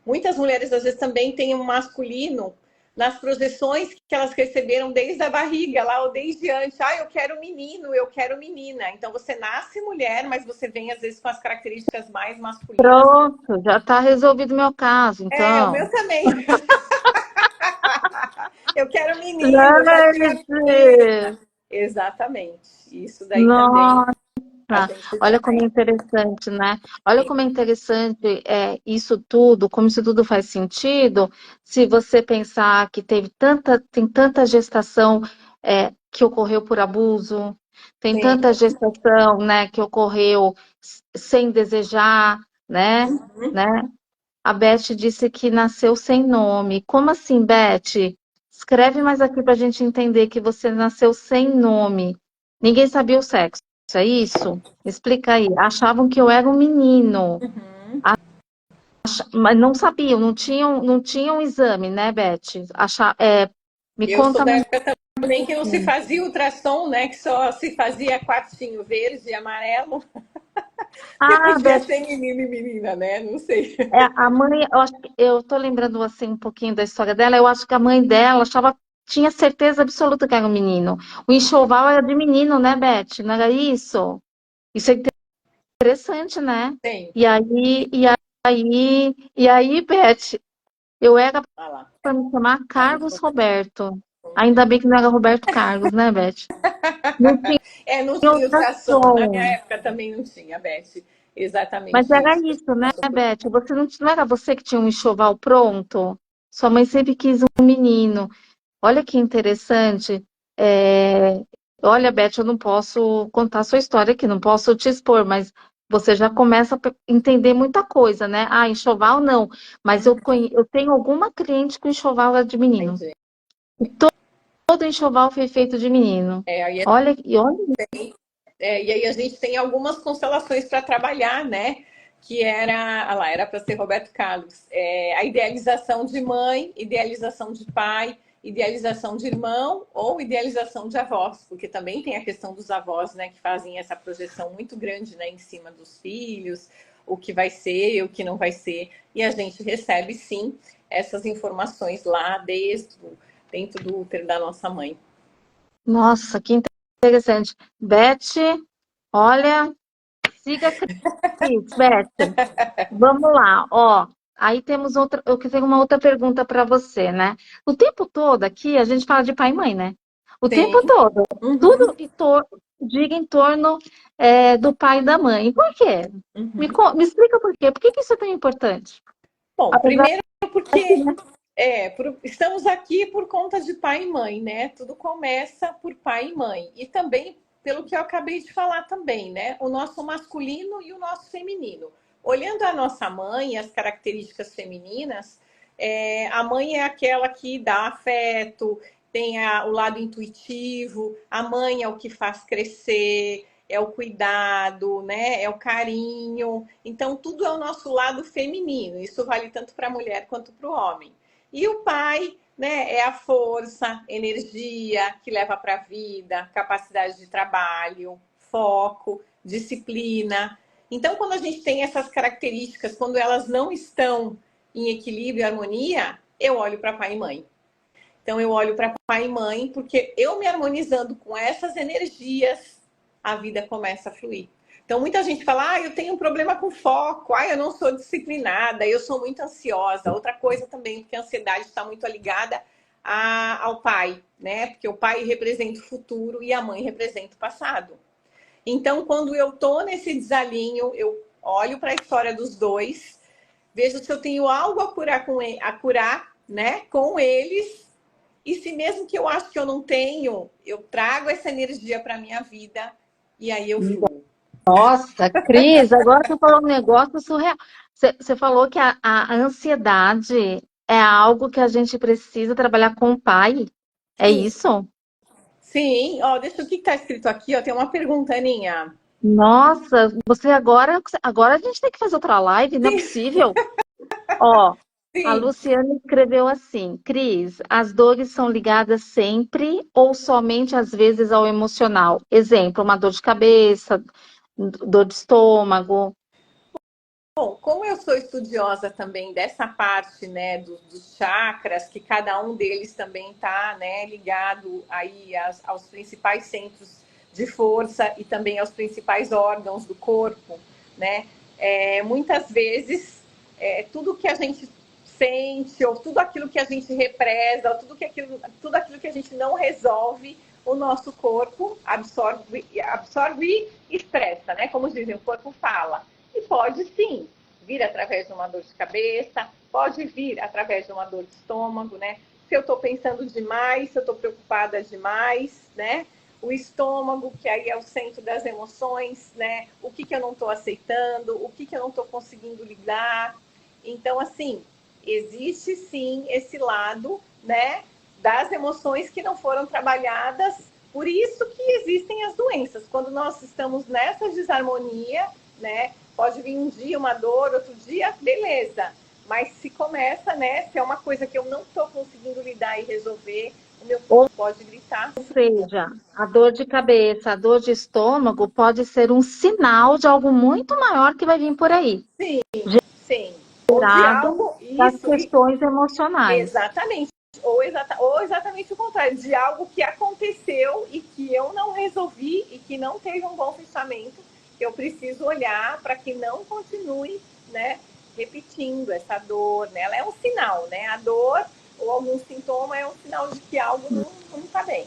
Muitas mulheres, às vezes, também têm um masculino nas projeções que elas receberam desde a barriga, lá ou desde antes. Ah, eu quero menino, eu quero menina. Então, você nasce mulher, mas você vem, às vezes, com as características mais masculinas. Pronto, já está resolvido o meu caso, É, o então. meu também. Eu quero menino, já tenho a menina. Gente, Exatamente. Isso daí também nossa, a gente já olha como é tem. interessante, né? Olha como é interessante isso tudo, como isso tudo faz sentido, se você pensar que tem tanta gestação que ocorreu por abuso, tem Sim. tanta gestação, né, que ocorreu sem desejar, né? Uhum. Né? A Beth disse que nasceu sem nome. Como assim, Beth? Escreve mais aqui para a gente entender que você nasceu sem nome. Ninguém sabia o sexo, é isso? Explica aí. Achavam que eu era um menino, Uhum. mas não sabiam, não tinham exame, né, Beth? Me Eu sou conta da mais. época também que não se fazia ultrassom, né? Que só se fazia quartinho verde e amarelo. Que Ah, podia Beth, ser menino e menina, né? Não sei. a mãe, eu tô lembrando assim um pouquinho da história dela. Eu acho que a mãe dela tinha certeza absoluta que era um menino. O enxoval era de menino, né, Beth? Não era isso? Isso é interessante, né? Tem. E aí, Beth, eu era Olha lá. para me chamar Carlos Roberto. Ainda bem que não era Roberto Carlos, né, Beth? Não tinha É, não tinha outra ultrassom. Na minha som. época também não tinha, Beth. Mas Exatamente era isso. isso, né, Beth? Não era você que tinha um enxoval pronto? Sua mãe sempre quis um menino. Olha que interessante. É, Olha, Beth, eu não posso contar a sua história aqui, não posso te expor, mas você já começa a entender muita coisa, né? Ah, enxoval não, mas eu tenho alguma cliente com enxoval é de menino. Entendi. E todo enxoval foi feito de menino. É, aí, Olha, e aí a gente tem algumas constelações para trabalhar, né? Que era, ah lá, era para ser Roberto Carlos. A idealização de mãe, idealização de pai, idealização de irmão ou idealização de avós, porque também tem a questão dos avós, né, que fazem essa projeção muito grande, né, em cima dos filhos, o que vai ser, o que não vai ser, e a gente recebe sim essas informações lá dentro do útero da nossa mãe. nossa, que interessante. Beth, olha, siga a Cris, Beth. Vamos lá, ó. Aí temos outra, eu tenho uma outra pergunta para você, né? O tempo todo aqui a gente fala de pai e mãe, né? O Sim. tempo todo, Uhum, tudo gira em torno do pai e da mãe. Por quê? uhum. Me explica por quê? Por que isso é tão importante? Bom, Apesar primeiro que, porque né? estamos aqui por conta de pai e mãe, né? Tudo começa por pai e mãe. E também, pelo que eu acabei de falar também, né? O nosso masculino e o nosso feminino. Olhando a nossa mãe e as características femininas, a mãe é aquela que dá afeto, tem o lado intuitivo, a mãe é o que faz crescer, é o cuidado, né? É o carinho. Então, tudo é o nosso lado feminino. Isso vale tanto para a mulher quanto para o homem. E o pai, né, é a força, energia que leva para a vida, capacidade de trabalho, foco, disciplina. Então, quando a gente tem essas características, quando elas não estão em equilíbrio e harmonia, eu olho para pai e mãe. Então, eu olho para pai e mãe, porque eu me harmonizando com essas energias, a vida começa a fluir. Então, muita gente fala, eu tenho um problema com foco, eu não sou disciplinada, eu sou muito ansiosa. Outra coisa também, porque a ansiedade está muito ligada ao pai, né? Porque o pai representa o futuro e a mãe representa o passado. Então, quando eu tô nesse desalinho, eu olho para a história dos dois, vejo se eu tenho algo a curar, né, com eles. E se mesmo que eu acho que eu não tenho, eu trago essa energia para minha vida e aí eu fluo. Nossa, Cris, agora você falou um negócio surreal. Você falou que a ansiedade é algo que a gente precisa trabalhar com o pai. É Sim, isso? sim. Ó, deixa o que está escrito aqui. Ó, tem uma pergunta, Aninha. Nossa, você agora a gente tem que fazer outra live, não é Sim, possível. Ó, a sim. Luciana escreveu assim: Cris, as dores são ligadas sempre ou somente às vezes ao emocional? Exemplo, uma dor de cabeça, dor de estômago. Bom, como eu sou estudiosa também dessa parte, né, dos chakras, que cada um deles também está, né, ligado aí aos principais centros de força e também aos principais órgãos do corpo, né, muitas vezes tudo que a gente sente ou tudo aquilo que a gente represa, ou tudo aquilo que a gente não resolve, o nosso corpo absorve e expressa, né? Como dizem, o corpo fala. E pode sim vir através de uma dor de cabeça, pode vir através de uma dor de estômago, né? Se eu estou pensando demais, se eu estou preocupada demais, né? O estômago, que aí é o centro das emoções, né? O que eu não estou aceitando, o que eu não estou conseguindo lidar. Então, assim, existe sim esse lado, né? Das emoções que não foram trabalhadas. Por isso que existem as doenças. Quando nós estamos nessa desarmonia, né? Pode vir um dia uma dor, outro dia, beleza. Mas se começa, né? Se é uma coisa que eu não estou conseguindo lidar e resolver, o meu corpo pode gritar. Ou seja, a dor de cabeça, a dor de estômago pode ser um sinal de algo muito maior que vai vir por aí, Sim, sim. Ou de gerado algo, das isso, questões emocionais. exatamente. Ou exatamente o contrário, de algo que aconteceu e que eu não resolvi e que não teve um bom fechamento, que eu preciso olhar para que não continue, né, repetindo essa dor, né? Ela é um sinal, né? A dor ou algum sintoma é um sinal de que algo não está bem.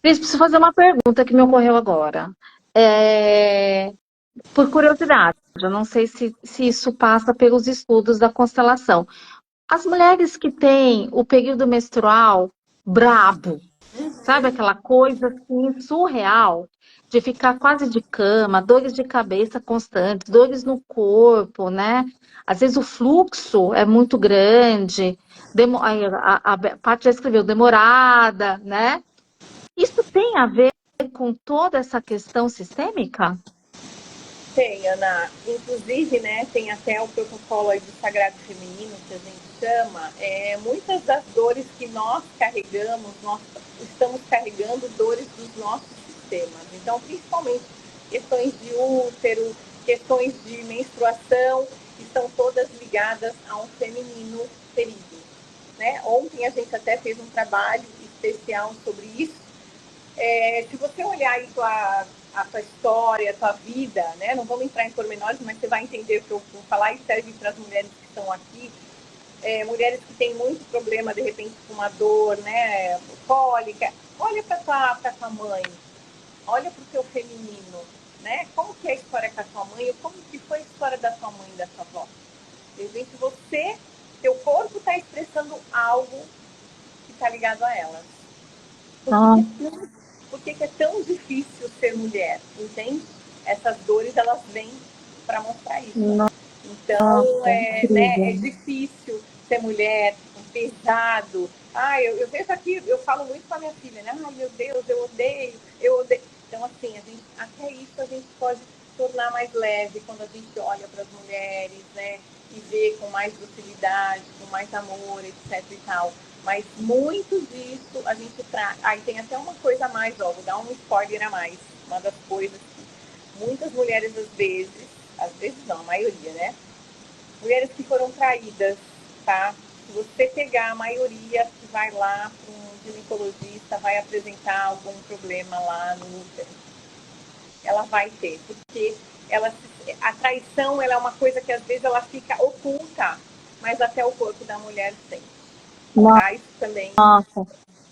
Cris, preciso fazer uma pergunta que me ocorreu agora. Por curiosidade, eu não sei se isso passa pelos estudos da constelação. As mulheres que têm o período menstrual brabo, sabe aquela coisa assim surreal, de ficar quase de cama, dores de cabeça constantes, dores no corpo, né? Às vezes o fluxo é muito grande, a parte já escreveu demorada, né? Isso tem a ver com toda essa questão sistêmica? Tem, Ana. Inclusive, né, tem até o protocolo aí do Sagrado Feminino, que a gente chama. Muitas das dores que nós carregamos, nós estamos carregando dores dos nossos sistemas. Então, principalmente questões de útero, questões de menstruação, estão todas ligadas a um feminino ferido. Né? Ontem a gente até fez um trabalho especial sobre isso. Se você olhar aí a tua história, a tua vida, né? Não vamos entrar em pormenores, mas você vai entender o que eu vou falar e serve para as mulheres que estão aqui. Mulheres que têm muito problema, de repente, com uma dor, né? Cólica. Olha para tua mãe, olha para o teu feminino, né? Como que é a história com a tua mãe, como que foi a história da tua mãe e da tua avó. De repente, teu corpo está expressando algo que está ligado a elas. Por que é tão difícil ser mulher, entende? Essas dores, elas vêm para mostrar isso. Então, é difícil ser mulher, pesado. Eu vejo aqui, eu falo muito com a minha filha, né? Ai, meu Deus, eu odeio. Então, assim, até isso a gente pode tornar mais leve quando a gente olha para as mulheres, né? E vê com mais docilidade, com mais amor, etc e tal. Mas muito disso a gente traz. Aí tem até uma coisa a mais, ó, vou dar um spoiler a mais. Uma das coisas que muitas mulheres, às vezes não, a maioria, né? Mulheres que foram traídas, tá? Se você pegar a maioria que vai lá para um ginecologista, vai apresentar algum problema lá no útero, ela vai ter, porque a traição ela é uma coisa que às vezes ela fica oculta, mas até o corpo da mulher sente. Tá? Isso também. Nossa,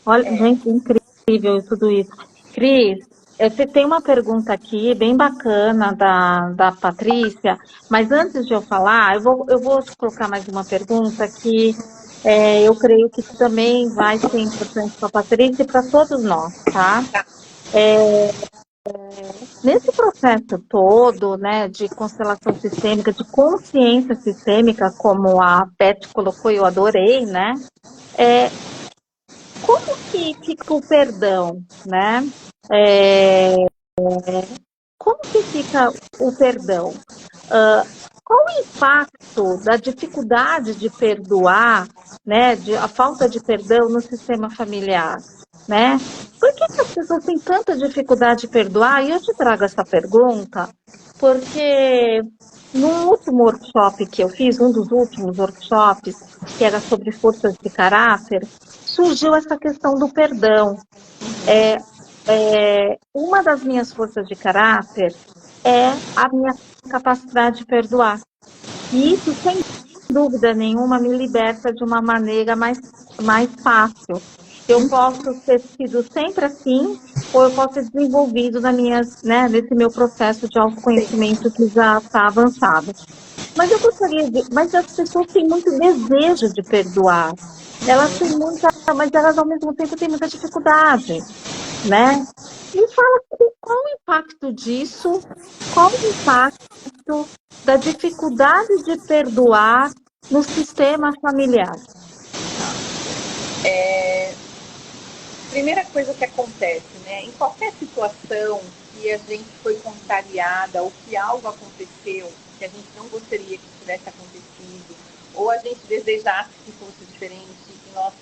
olha, gente, incrível tudo isso. Cris, você tem uma pergunta aqui bem bacana da Patrícia, mas antes de eu falar, eu vou colocar mais uma pergunta que eu creio que também vai ser importante para a Patrícia e para todos nós, tá? Nesse processo todo, né, de constelação sistêmica, de consciência sistêmica, como a Beth colocou, eu adorei, né? Como que fica o perdão, né? Como que fica o perdão? Qual o impacto da dificuldade de perdoar, né, a falta de perdão no sistema familiar, né? Por que as pessoas têm tanta dificuldade de perdoar? E eu te trago essa pergunta porque No último workshop que eu fiz, um dos últimos workshops, que era sobre forças de caráter, surgiu essa questão do perdão. Uma das minhas forças de caráter é a minha capacidade de perdoar. E isso, sem dúvida nenhuma, me liberta de uma maneira mais fácil. Eu posso ter sido sempre assim, ou eu posso ter desenvolvido nesse meu processo de autoconhecimento que já está avançado. Mas eu gostaria mas as pessoas têm muito desejo de perdoar. Elas têm muita, mas elas ao mesmo tempo têm muita dificuldade, né? Me fala qual o impacto disso, qual o impacto da dificuldade de perdoar no sistema familiar. Primeira coisa que acontece, né? Em qualquer situação que a gente foi contrariada ou que algo aconteceu que a gente não gostaria que tivesse acontecido, ou a gente desejasse que fosse diferente, que nós,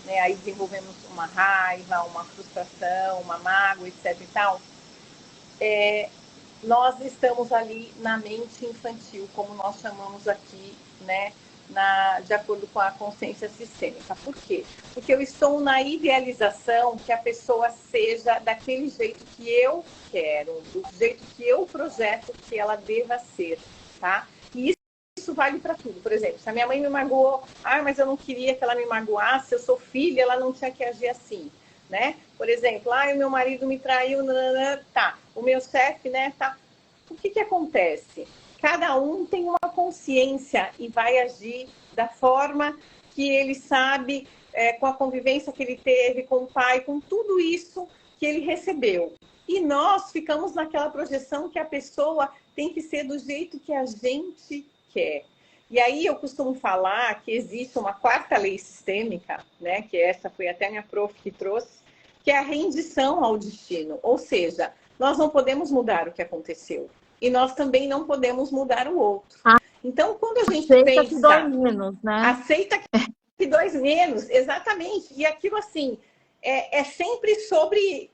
né, aí desenvolvemos uma raiva, uma frustração, uma mágoa, etc. e tal, nós estamos ali na mente infantil, como nós chamamos aqui, né? De acordo com a consciência sistêmica. Por quê? Porque eu estou na idealização que a pessoa seja daquele jeito que eu quero, do jeito que eu projeto que ela deva ser, tá? E isso vale para tudo. Por exemplo, se a minha mãe me magoou, mas eu não queria que ela me magoasse, eu sou filha, ela não tinha que agir assim, né? Por exemplo, o meu marido me traiu, tá. O meu chefe, né, tá. O que acontece? Cada um tem uma consciência e vai agir da forma que ele sabe, com a convivência que ele teve com o pai, com tudo isso que ele recebeu. E nós ficamos naquela projeção que a pessoa tem que ser do jeito que a gente quer. E aí eu costumo falar que existe uma quarta lei sistêmica, né, que essa foi até a minha prof que trouxe, que é a rendição ao destino. Ou seja, nós não podemos mudar o que aconteceu. E nós também não podemos mudar o outro. Então, quando a gente Aceita pensa... que dói menos, né? Aceita que dói menos, exatamente. E aquilo, assim, é sempre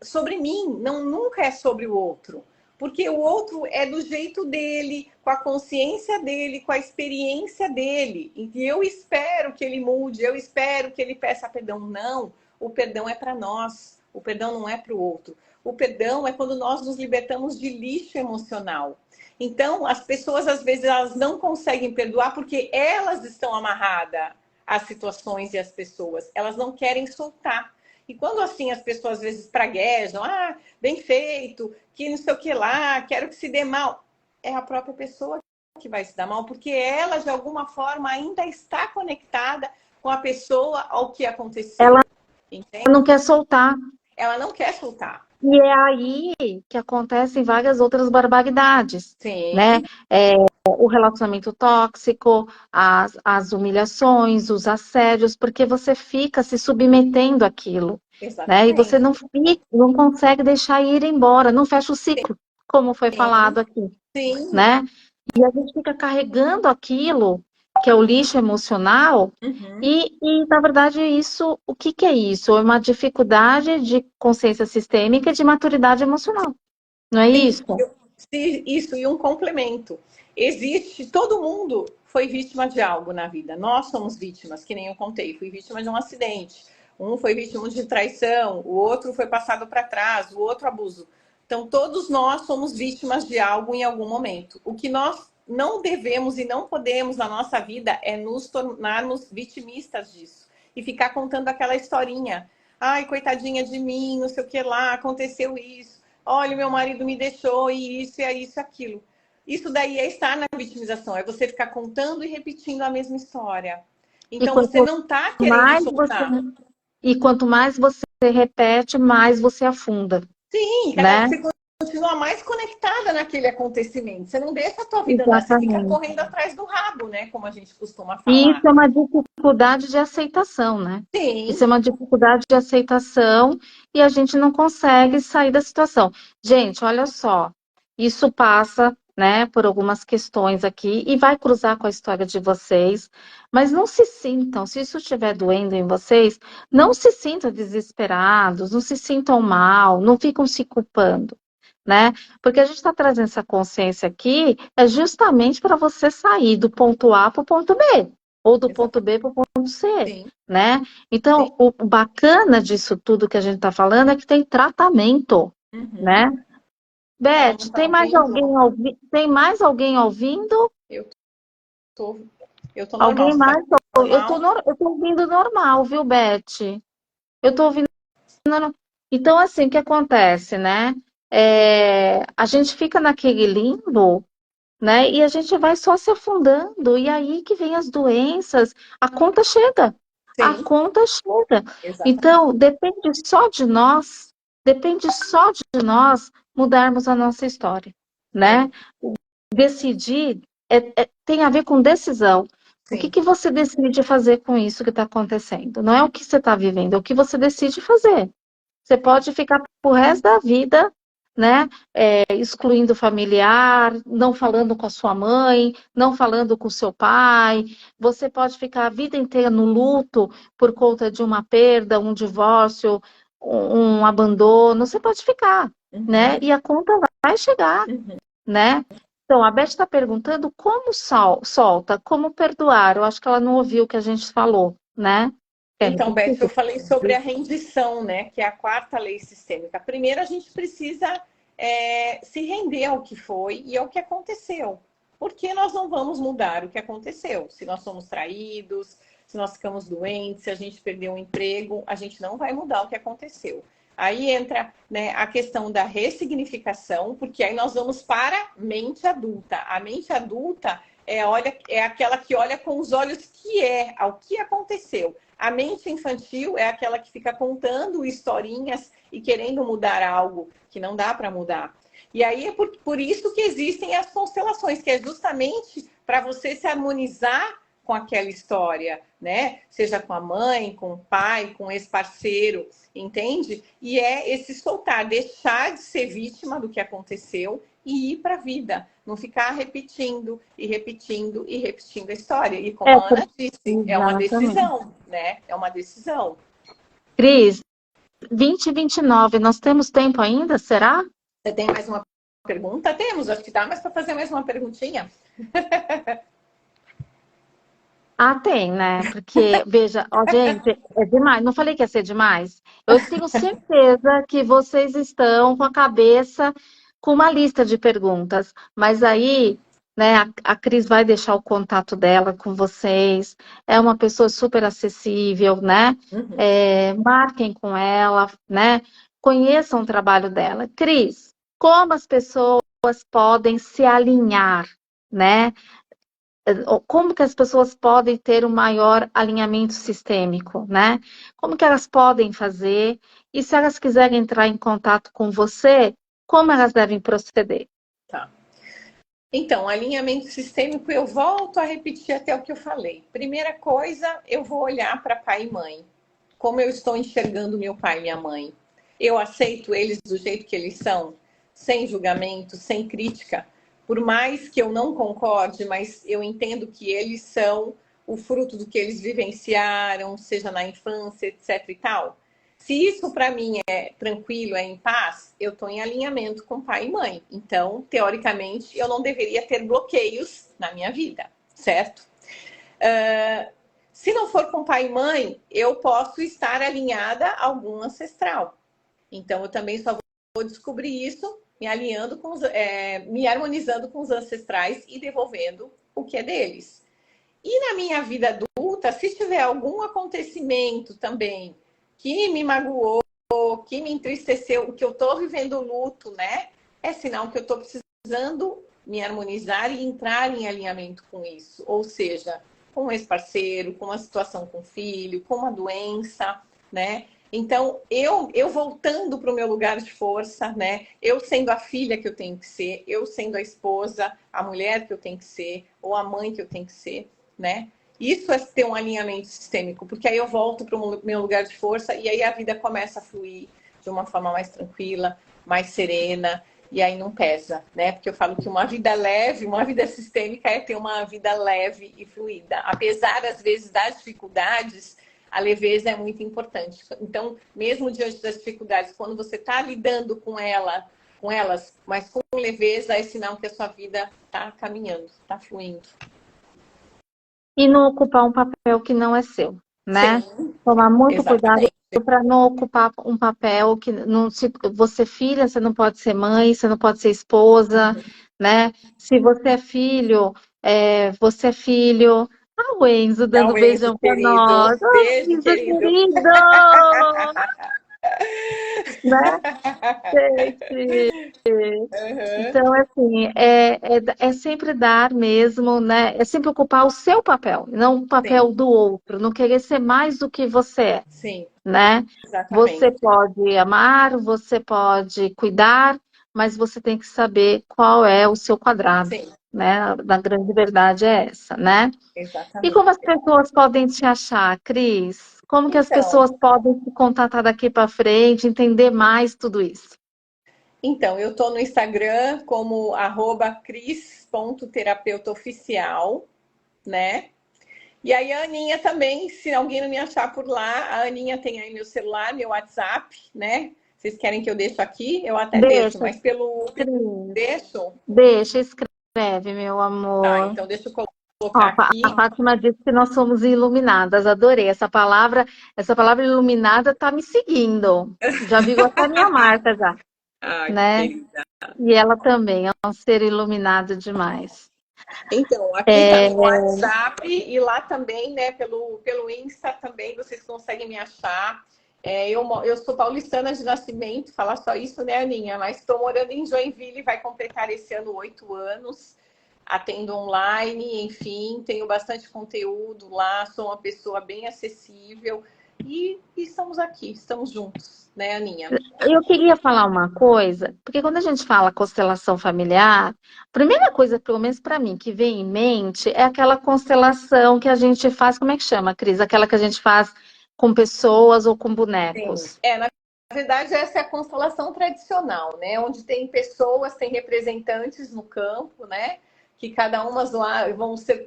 sobre mim, nunca é sobre o outro. Porque o outro é do jeito dele, com a consciência dele, com a experiência dele. E eu espero que ele mude, eu espero que ele peça perdão. Não, o perdão é para nós, o perdão não é para o outro. O perdão é quando nós nos libertamos de lixo emocional. Então, as pessoas, às vezes, elas não conseguem perdoar porque elas estão amarradas às situações e às pessoas. Elas não querem soltar. E quando, assim, as pessoas, às vezes, praguejam, bem feito, que não sei o que lá, quero que se dê mal. É a própria pessoa que vai se dar mal, porque ela, de alguma forma, ainda está conectada com a pessoa ao que aconteceu. Ela entende? não quer soltar. Ela não quer soltar. E é aí que acontecem várias outras barbaridades, Sim. né? O relacionamento tóxico, as humilhações, os assédios, porque você fica se submetendo àquilo, né? E você não consegue deixar ir embora, não fecha o ciclo, como foi falado aqui, né? E a gente fica carregando aquilo que é o lixo emocional, e na verdade isso, o que é isso? É uma dificuldade de consciência sistêmica e de maturidade emocional, não é isso? Isso, e um complemento. Todo mundo foi vítima de algo na vida. Nós somos vítimas, que nem eu contei. Fui vítima de um acidente. Um foi vítima de traição, o outro foi passado para trás, o outro abuso. Então, todos nós somos vítimas de algo em algum momento. O que nós não devemos e não podemos na nossa vida é nos tornarmos vitimistas disso. E ficar contando aquela historinha. Coitadinha de mim, não sei o que lá, aconteceu isso. Olha, meu marido me deixou e isso, e isso, aquilo. Isso daí é estar na vitimização, é você ficar contando e repetindo a mesma história. Então, você não está querendo soltar. E quanto mais você repete, mais você afunda. Sim, né? Você continua mais conectada naquele acontecimento. Você não deixa a tua vida andar, você fica correndo atrás do rabo, né? Como a gente costuma falar. E isso é uma dificuldade de aceitação, né? Sim. Isso é uma dificuldade de aceitação e a gente não consegue sair da situação. Gente, olha só, isso passa, né, por algumas questões aqui e vai cruzar com a história de vocês, mas não se sintam, se isso estiver doendo em vocês, não se sintam desesperados, não se sintam mal, não ficam se culpando. né? Porque a gente está trazendo essa consciência aqui é justamente para você sair do ponto A para o ponto B, ou do ponto Exatamente. B para o ponto C, Sim, né? sim. Então, o bacana disso tudo que a gente está falando é que tem tratamento, né? Uhum. Ela não Beth, está ouvindo? tem mais alguém ouvindo? Eu tô, eu tô normal. Alguém Você tá mais? ouvindo Eu tô, normal? eu tô ouvindo normal, viu, Beth? Eu tô ouvindo. Então, assim, o que acontece, né? A gente fica naquele limbo, né? E a gente vai só se afundando. E aí que vem as doenças. A conta chega. A Sim, conta chega. exatamente. Então, depende só de nós mudarmos a nossa história, É, né? Decidir tem a ver com decisão. O que sim. que você decide fazer com isso que está acontecendo? Não é o que você está vivendo, é o que você decide fazer. Você Sim. pode ficar pro resto da vida, né? Excluindo o familiar, não falando com a sua mãe, não falando com o seu pai. Você pode ficar a vida inteira no luto por conta de uma perda, um divórcio, um abandono. Você pode ficar, né? Uhum, E a conta vai chegar, uhum. né? Então, a Beth está perguntando como solta, como perdoar. Eu acho que ela não ouviu o que a gente falou, né? Quer Então, Beth, eu repetir? falei sobre a rendição, né? Que é a quarta lei sistêmica. Primeiro, a gente precisa se render ao que foi e ao que aconteceu. Porque nós não vamos mudar o que aconteceu. Se nós somos traídos, se nós ficamos doentes, se a gente perdeu um emprego, a gente não vai mudar o que aconteceu. Aí entra, né, a questão da ressignificação, porque aí nós vamos para a mente adulta. A mente adulta é aquela que olha com os olhos que ao que aconteceu. A mente infantil é aquela que fica contando historinhas e querendo mudar algo que não dá para mudar. E aí é por isso que existem as constelações, que é justamente para você se harmonizar com aquela história, né? Seja com a mãe, com o pai, com esse parceiro, entende? E é esse soltar, deixar de ser vítima do que aconteceu e ir para a vida, não ficar repetindo e repetindo e repetindo a história. E como a Ana disse, é uma Exatamente. decisão, né? É uma decisão. Cris, 2029, nós temos tempo ainda, será? Você tem mais uma pergunta? Temos, acho que dá mais para fazer mais uma perguntinha. Ah, tem, né? Porque, veja, ó, gente, é demais. Não falei que ia ser demais? Eu tenho certeza que vocês estão com a cabeça com uma lista de perguntas, mas aí, né, a Cris vai deixar o contato dela com vocês. É uma pessoa super acessível, né? Uhum. Marquem com ela, né? Conheçam o trabalho dela. Cris, como as pessoas podem se alinhar, né? Como que as pessoas podem ter um maior alinhamento sistêmico, né? Como que elas podem fazer? E se elas quiserem entrar em contato com você, como elas devem proceder? Tá. Então, alinhamento sistêmico, eu volto a repetir até o que eu falei. Primeira coisa, eu vou olhar para pai e mãe. Como eu estou enxergando meu pai e minha mãe? Eu aceito eles do jeito que eles são, sem julgamento, sem crítica. Por mais que eu não concorde, mas eu entendo que eles são o fruto do que eles vivenciaram, seja na infância, etc e tal. Se isso para mim é tranquilo, é em paz, eu estou em alinhamento com pai e mãe. Então, teoricamente, eu não deveria ter bloqueios na minha vida, certo? Se não for com pai e mãe, eu posso estar alinhada a algum ancestral. Então, eu também só vou descobrir isso me alinhando me harmonizando com os ancestrais e devolvendo o que é deles. E na minha vida adulta, se tiver algum acontecimento também que me magoou, que me entristeceu, que eu estou vivendo luto, né? É sinal que eu estou precisando me harmonizar e entrar em alinhamento com isso. Ou seja, com um ex-parceiro, com uma situação com o filho, com uma doença, né? Então, eu voltando para o meu lugar de força, né? Eu sendo a filha que eu tenho que ser, eu sendo a esposa, a mulher que eu tenho que ser, ou a mãe que eu tenho que ser, né? Isso é ter um alinhamento sistêmico, porque aí eu volto para o meu lugar de força e aí a vida começa a fluir de uma forma mais tranquila, mais serena, e aí não pesa, né? Porque eu falo que uma vida leve, uma vida sistêmica é ter uma vida leve e fluida. Apesar, às vezes, das dificuldades, a leveza é muito importante. Então, mesmo diante das dificuldades, quando você está lidando com ela com elas, mas com leveza é sinal que a sua vida está caminhando, está fluindo. E não ocupar um papel que não é seu, né? Sim, Tomar muito cuidado exatamente. para não ocupar um papel que não, se você é filha, você não pode ser mãe, você não pode ser esposa, né? Se você é filho, você é filho. Ah, o Enzo É o dando Enzo, beijão para querido. nós. Oh, Beijo, Enzo querido. querido! Né, gente? Uhum. Então, assim, é sempre dar mesmo, né? É sempre ocupar o seu papel, não o Sim, papel do outro, não querer ser mais do que você é, sim, né? Você exatamente. pode amar, você pode cuidar, mas você tem que saber qual é o seu quadrado, Sim, né? A grande verdade é essa, né? E exatamente. como as pessoas podem te achar, Cris? Como que as Então, pessoas podem te contatar daqui para frente, entender mais tudo isso? eu tô no Instagram como @cris.terapeutaoficial, né? E aí a Aninha também, se alguém não me achar por lá, a Aninha tem aí meu celular, meu WhatsApp, né? Vocês querem que eu deixe aqui? Eu até deixo, Deixa, mas pelo Cris. deixo. Deixa, escreve, meu Tá, amor. então deixa eu Ó, colocar a aqui. Fátima disse que nós somos iluminadas. Adorei essa palavra iluminada tá me seguindo. Já viu até minha marca já, Ai, né? querida. E ela também é um ser iluminado demais. Então, aqui tá É, meu WhatsApp e lá também, né, pelo Insta também vocês conseguem me achar. Eu sou paulistana de nascimento, falar só isso, né, Aninha? Mas estou morando em Joinville, vai completar esse ano 8 anos. Atendo online, enfim, tenho bastante conteúdo lá, sou uma pessoa bem acessível e estamos aqui, estamos juntos, né, Aninha? eu queria falar uma coisa, porque quando a gente fala constelação familiar, a primeira coisa, pelo menos para mim, que vem em mente é aquela constelação que a gente faz, como é que chama, Cris? Aquela que a gente faz com pessoas ou com Sim. bonecos. Na verdade, essa é a constelação tradicional, né? Onde tem pessoas, tem representantes no campo, né? Que cada uma lá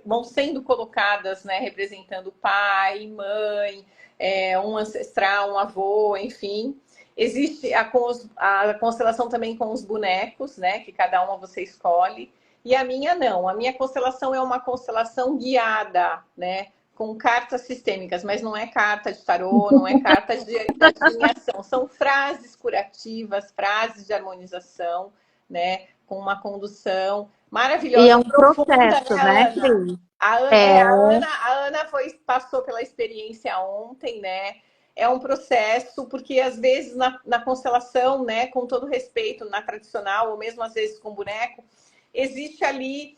vão sendo colocadas, né? Representando pai, mãe, um ancestral, um avô, enfim. Existe a constelação também com os bonecos, né? Que cada uma você escolhe. E a minha não. A minha constelação é uma constelação guiada, né? Com cartas sistêmicas, mas não é carta de tarô, não é carta de adivinhação, são frases curativas, frases de harmonização, né? Com uma condução E é maravilhosa, um profunda, né, processo, né, Ana? Cris? A Ana, a Ana passou pela experiência ontem, né? É um processo, porque às vezes na constelação, né, com todo respeito, na tradicional, ou mesmo às vezes com boneco, existe ali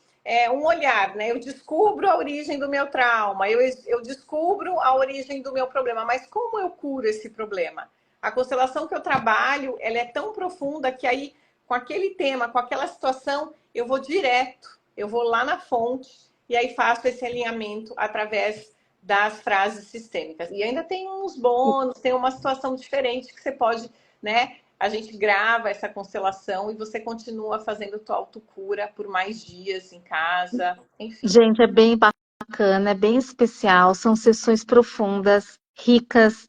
um olhar, né? Eu descubro a origem do meu trauma, eu descubro a origem do meu problema, mas como eu curo esse problema? A constelação que eu trabalho, ela é tão profunda que aí, com aquele tema, com aquela situação, eu vou direto, eu vou lá na fonte e aí faço esse alinhamento através das frases sistêmicas. E ainda tem uns bônus, tem uma situação diferente que você pode, né? A gente grava essa constelação e você continua fazendo tua autocura por mais dias em casa, enfim. Gente, é bem bacana, é bem especial, são sessões profundas, ricas,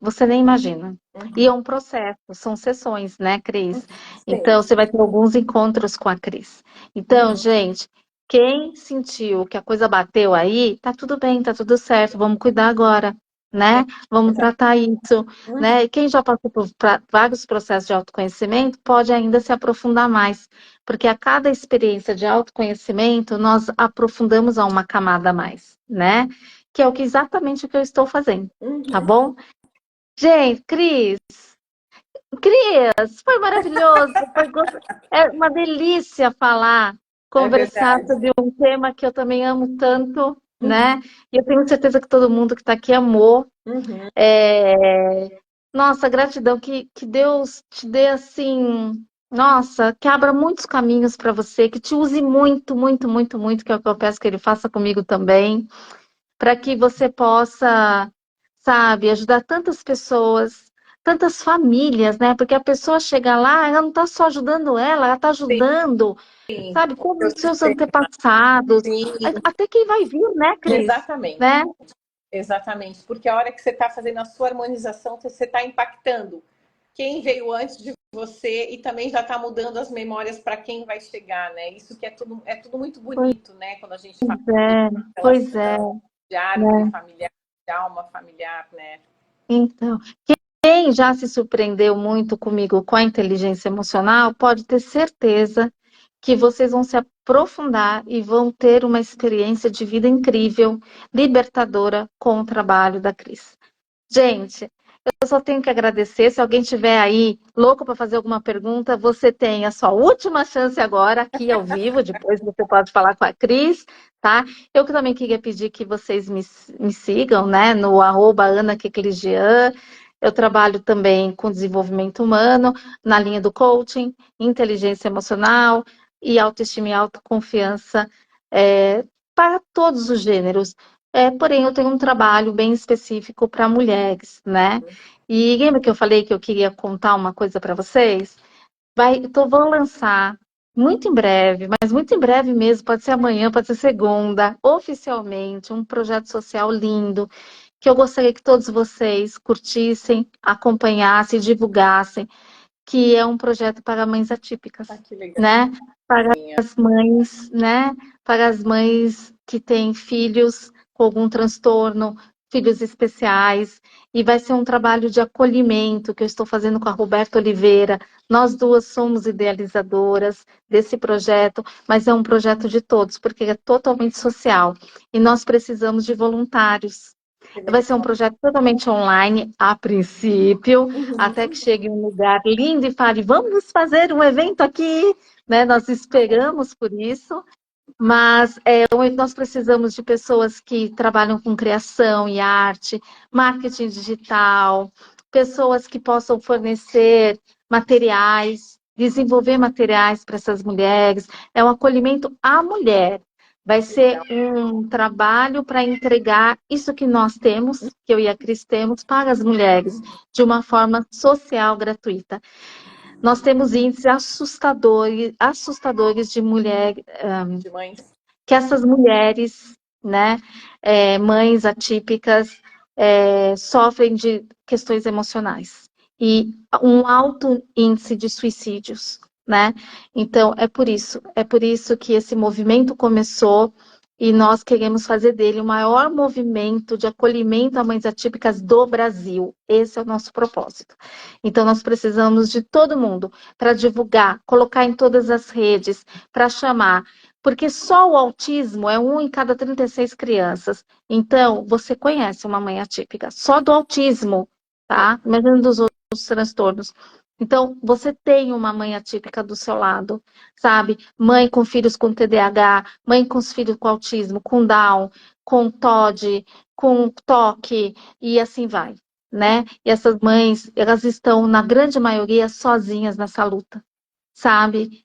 você nem imagina. E Uhum. é um processo, são sessões, né, Cris? Sim. Então, você vai ter alguns encontros com a Cris. Então, Uhum. gente, quem sentiu que a coisa bateu aí, tá tudo bem, tá tudo certo, vamos cuidar agora, né? Vamos tratar isso, Uhum. né? E quem já passou por vários processos de autoconhecimento pode ainda se aprofundar mais. Porque a cada experiência de autoconhecimento, nós aprofundamos a uma camada a mais, né? Que é exatamente o que eu estou fazendo, tá Uhum. bom? Gente, Cris, foi maravilhoso, é uma delícia falar, É conversar verdade. sobre um tema que eu também amo tanto, Uhum. né? E eu tenho certeza que todo mundo que está aqui amou. Uhum. Nossa, gratidão, que Deus te dê assim, nossa, que abra muitos caminhos para você, que te use muito, muito, muito, muito, que é o que eu peço que Ele faça comigo também, para que você possa, sabe, ajudar tantas pessoas, tantas famílias, né? Porque a pessoa chega lá, ela não está só ajudando ela está ajudando, Sim, sabe, eu todos os seus sei. antepassados, Sim, até quem vai vir, né, Cris? exatamente. Né? Exatamente. Porque a hora que você está fazendo a sua harmonização, você está impactando quem veio antes de você e também já está mudando as memórias para quem vai chegar, né? Isso que é tudo muito Pois bonito, né? Quando a gente fala é, de pois é, relação de árvore né? familiar, de alma familiar, né? Então, quem já se surpreendeu muito comigo com a inteligência emocional, pode ter certeza que vocês vão se aprofundar e vão ter uma experiência de vida incrível, libertadora com o trabalho da Cris. Gente, eu só tenho que agradecer. Se alguém tiver aí louco para fazer alguma pergunta, você tem a sua última chance agora, aqui ao vivo. Depois você pode falar com a Cris, tá? Eu também queria pedir que vocês me sigam, né? No @Ana Keklijian. Eu trabalho também com desenvolvimento humano, na linha do coaching, inteligência emocional e autoestima e autoconfiança, para todos os gêneros. Porém, eu tenho um trabalho bem específico para mulheres, né? E lembra que eu falei que eu queria contar uma coisa para vocês? Vou lançar muito em breve, mas muito em breve mesmo, pode ser amanhã, pode ser segunda, oficialmente, um projeto social lindo, que eu gostaria que todos vocês curtissem, acompanhassem, divulgassem, que é um projeto para mães atípicas, Ah, que legal. né? Para as mães, né? Para as mães que têm filhos com algum transtorno, filhos especiais, e vai ser um trabalho de acolhimento que eu estou fazendo com a Roberta Oliveira. Nós duas somos idealizadoras desse projeto, mas é um projeto de todos, porque é totalmente social, e nós precisamos de voluntários. Que Vai ser um legal. projeto totalmente online, a princípio, até que Uhum. chegue um lugar lindo e fale, vamos fazer um evento aqui, né? Nós esperamos por isso, mas nós precisamos de pessoas que trabalham com criação e arte, marketing digital, pessoas que possam fornecer materiais, desenvolver materiais para essas mulheres. É um acolhimento à mulher. Vai ser Legal. um trabalho para entregar isso que nós temos, que eu e a Cris temos, para as mulheres, de uma forma social gratuita. Nós temos índices assustadores de mulher, De mães. que essas mulheres, né, mães atípicas, sofrem de questões emocionais e um alto índice de suicídios, né? Então é por isso que esse movimento começou e nós queremos fazer dele o maior movimento de acolhimento a mães atípicas do Brasil. Esse é o nosso propósito. Então nós precisamos de todo mundo para divulgar, colocar em todas as redes, para chamar. Porque só o autismo é 1 em cada 36 crianças. Então, você conhece uma mãe atípica, só do autismo, tá? Imagina dos outros transtornos. Então, você tem uma mãe atípica do seu lado, sabe? Mãe com filhos com TDAH, mãe com os filhos com autismo, com Down, com TOD, com TOC, e assim vai, né? E essas mães, elas estão, na grande maioria, sozinhas nessa luta, sabe?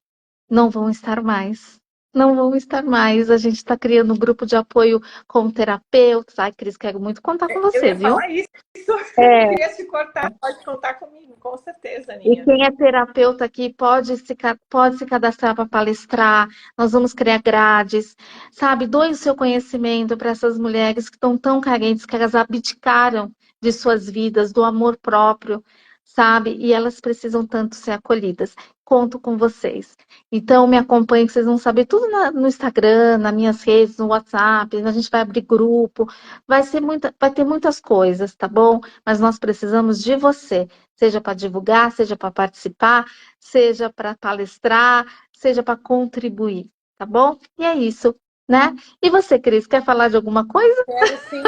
Não vão estar mais. Não vão estar mais. A gente está criando um grupo de apoio com terapeutas. Ai, Cris, quero muito contar com Eu você, ia viu? falar isso, eu não É, queria te cortar, pode contar comigo, com certeza, e Aninha. quem é terapeuta aqui pode se cadastrar para palestrar. Nós vamos criar grades, sabe? Doe o seu conhecimento para essas mulheres que estão tão carentes, que elas abdicaram de suas vidas, do amor próprio, sabe? E elas precisam tanto ser acolhidas. Conto com vocês. Então, me acompanhem, que vocês vão saber tudo no Instagram, nas minhas redes, no WhatsApp. A gente vai abrir grupo. Vai ter muitas coisas, tá bom? Mas nós precisamos de você, seja para divulgar, seja para participar, seja para palestrar, seja para contribuir, tá bom? E é isso, né? E você, Cris, quer falar de alguma coisa? Quero sim,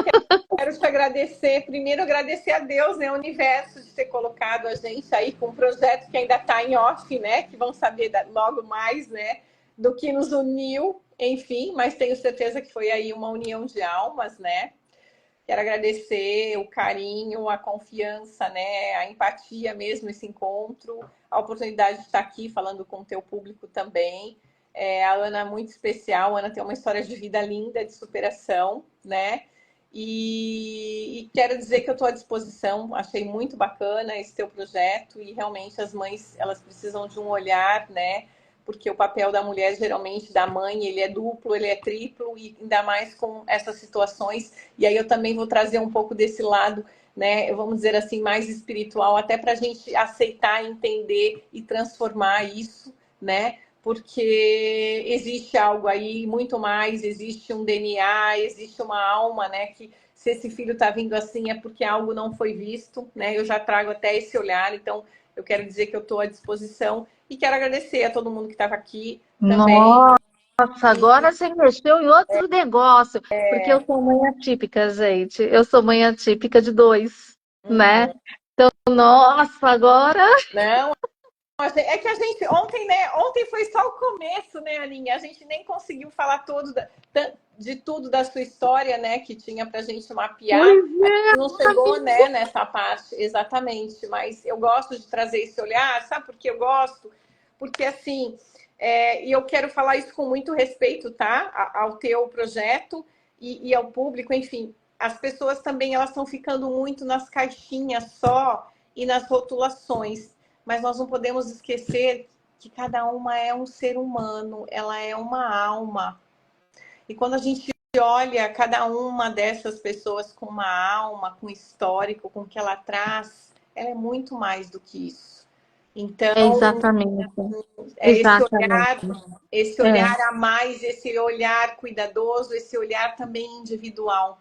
quero te agradecer. Primeiro, agradecer a Deus, né, o universo, de ter colocado a gente aí com um projeto que ainda está em off, né? Que vão saber logo mais, né? Do que nos uniu, enfim, mas tenho certeza que foi aí uma união de almas, né? Quero agradecer o carinho, a confiança, né? A empatia mesmo, esse encontro, a oportunidade de estar aqui falando com o teu público também. A Ana é muito especial, a Ana tem uma história de vida linda, de superação, né? E quero dizer que eu estou à disposição, achei muito bacana esse teu projeto e realmente as mães, elas precisam de um olhar, né? Porque o papel da mulher, geralmente, da mãe, ele é duplo, ele é triplo, e ainda mais com essas situações. E aí eu também vou trazer um pouco desse lado né, vamos dizer assim, mais espiritual, até para a gente aceitar, entender e transformar isso, né? Porque existe algo aí muito mais, existe um DNA, existe uma alma, né? Que se esse filho está vindo assim é porque algo não foi visto, né? Eu já trago até esse olhar, então eu quero dizer que eu estou à disposição e quero agradecer a todo mundo que estava aqui também. Nossa, agora você mexeu em outro negócio, porque eu sou mãe atípica, gente. Eu sou mãe atípica de dois, né? Então, nossa, agora. Não, é que a gente ontem, né? Ontem foi só o começo, né, Aninha? A gente nem conseguiu falar de tudo da sua história, né? Que tinha pra gente mapear. Pois A gente não chegou, né, nessa parte exatamente. Mas eu gosto de trazer esse olhar, sabe por que eu gosto? Porque assim, e eu quero falar isso com muito respeito, tá? Ao teu projeto e ao público, enfim. As pessoas também elas estão ficando muito nas caixinhas só e nas rotulações. Mas nós não podemos esquecer que cada uma é um ser humano, ela é uma alma. E quando a gente olha cada uma dessas pessoas com uma alma, com histórico, com o que ela traz, ela é muito mais do que isso. Então, é exatamente. é Exatamente. esse É, olhar a mais, esse olhar cuidadoso, esse olhar também individual,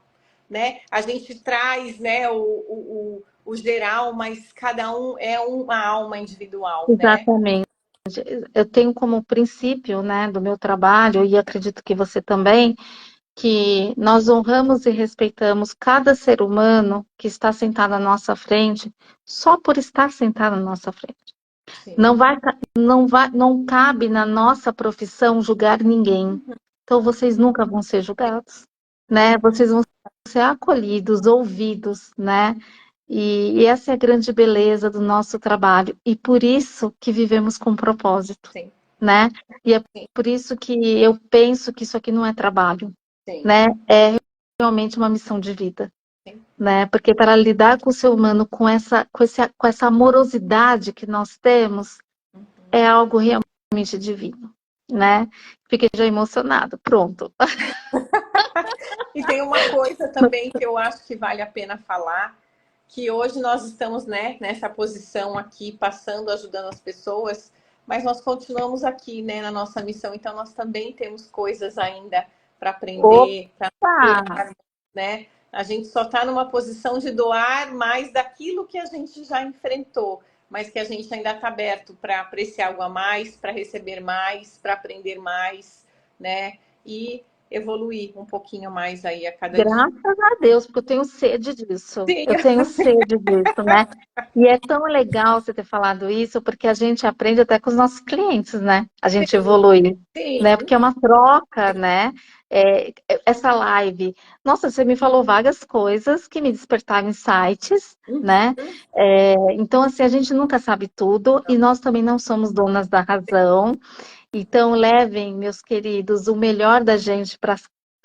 né? A gente traz, né, o geral, mas cada um é uma alma individual, né? exatamente. Eu tenho como princípio, né, do meu trabalho, e acredito que você também, que nós honramos e respeitamos cada ser humano que está sentado à nossa frente, só por estar sentado à nossa frente. Sim. Não cabe na nossa profissão julgar ninguém. Então vocês nunca vão ser julgados, né? Vocês vão ser acolhidos, ouvidos, né? E essa é a grande beleza do nosso trabalho. E por isso que vivemos com propósito, Sim, né? E é sim, por isso que eu penso que isso aqui não é trabalho, sim, né? É realmente uma missão de vida, sim. né? Porque para lidar com o ser humano com essa amorosidade que nós temos, é algo realmente divino, né? Fiquei já emocionado. Pronto. E tem uma coisa também que eu acho que vale a pena falar, que hoje nós estamos, né, nessa posição aqui, passando, ajudando as pessoas, mas nós continuamos aqui, né, na nossa missão, então nós também temos coisas ainda para aprender, para Opa! melhorar, né? A gente só está numa posição de doar mais daquilo que a gente já enfrentou, mas que a gente ainda está aberto para apreciar algo a mais, para receber mais, para aprender mais, né? E evoluir um pouquinho mais aí a cada dia. Graças a Deus, porque eu tenho sede disso. Sim, Eu tenho sede disso, né? E é tão legal você ter falado isso, porque a gente aprende até com os nossos clientes, né? A gente evolui, sim. né? Porque é uma troca, né? É, essa live. Nossa, você me falou várias coisas que me despertaram insights, né? É, então, assim, a gente nunca sabe tudo e nós também não somos donas da razão. Então, levem, meus queridos, o melhor da gente para,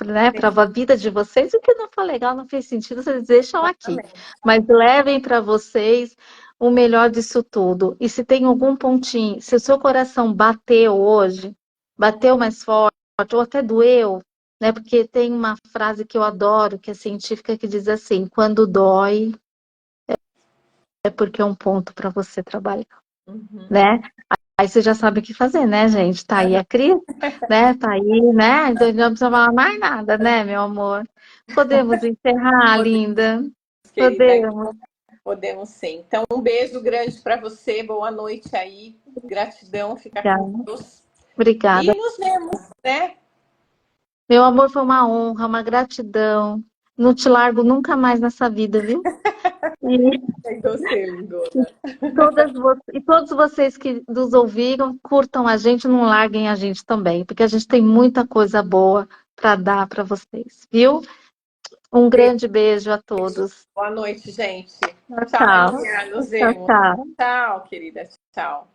né, para a vida de vocês. O que não for legal, não fez sentido, vocês deixam aqui. Exatamente. Mas levem para vocês o melhor disso tudo. E se tem algum pontinho, se o seu coração bateu hoje, bateu mais forte, ou até doeu, né? Porque tem uma frase que eu adoro, que é científica, que diz assim: quando dói, é porque é um ponto para você trabalhar, Uhum. né? Aí você já sabe o que fazer, né, gente? Tá aí a Cris, né? Tá aí, né? Então não precisa falar mais nada, né, meu amor? Podemos encerrar, Podemos, linda? querida, Podemos. podemos sim. Então, um beijo grande para você, boa noite aí, gratidão, fica com Obrigada. Deus. E Obrigada. nos vemos, né? Meu amor, foi uma honra, uma gratidão. Não te largo nunca mais nessa vida, viu? E É você, lindona. e todos vocês que nos ouviram, curtam a gente, não larguem a gente também, porque a gente tem muita coisa boa para dar para vocês, viu? Um grande beijo a Beijo. todos. Boa noite, gente. Tchau, Tchau, tchau. Aninha. Nos Tchau, vemos. tchau. Tchau, querida. Tchau.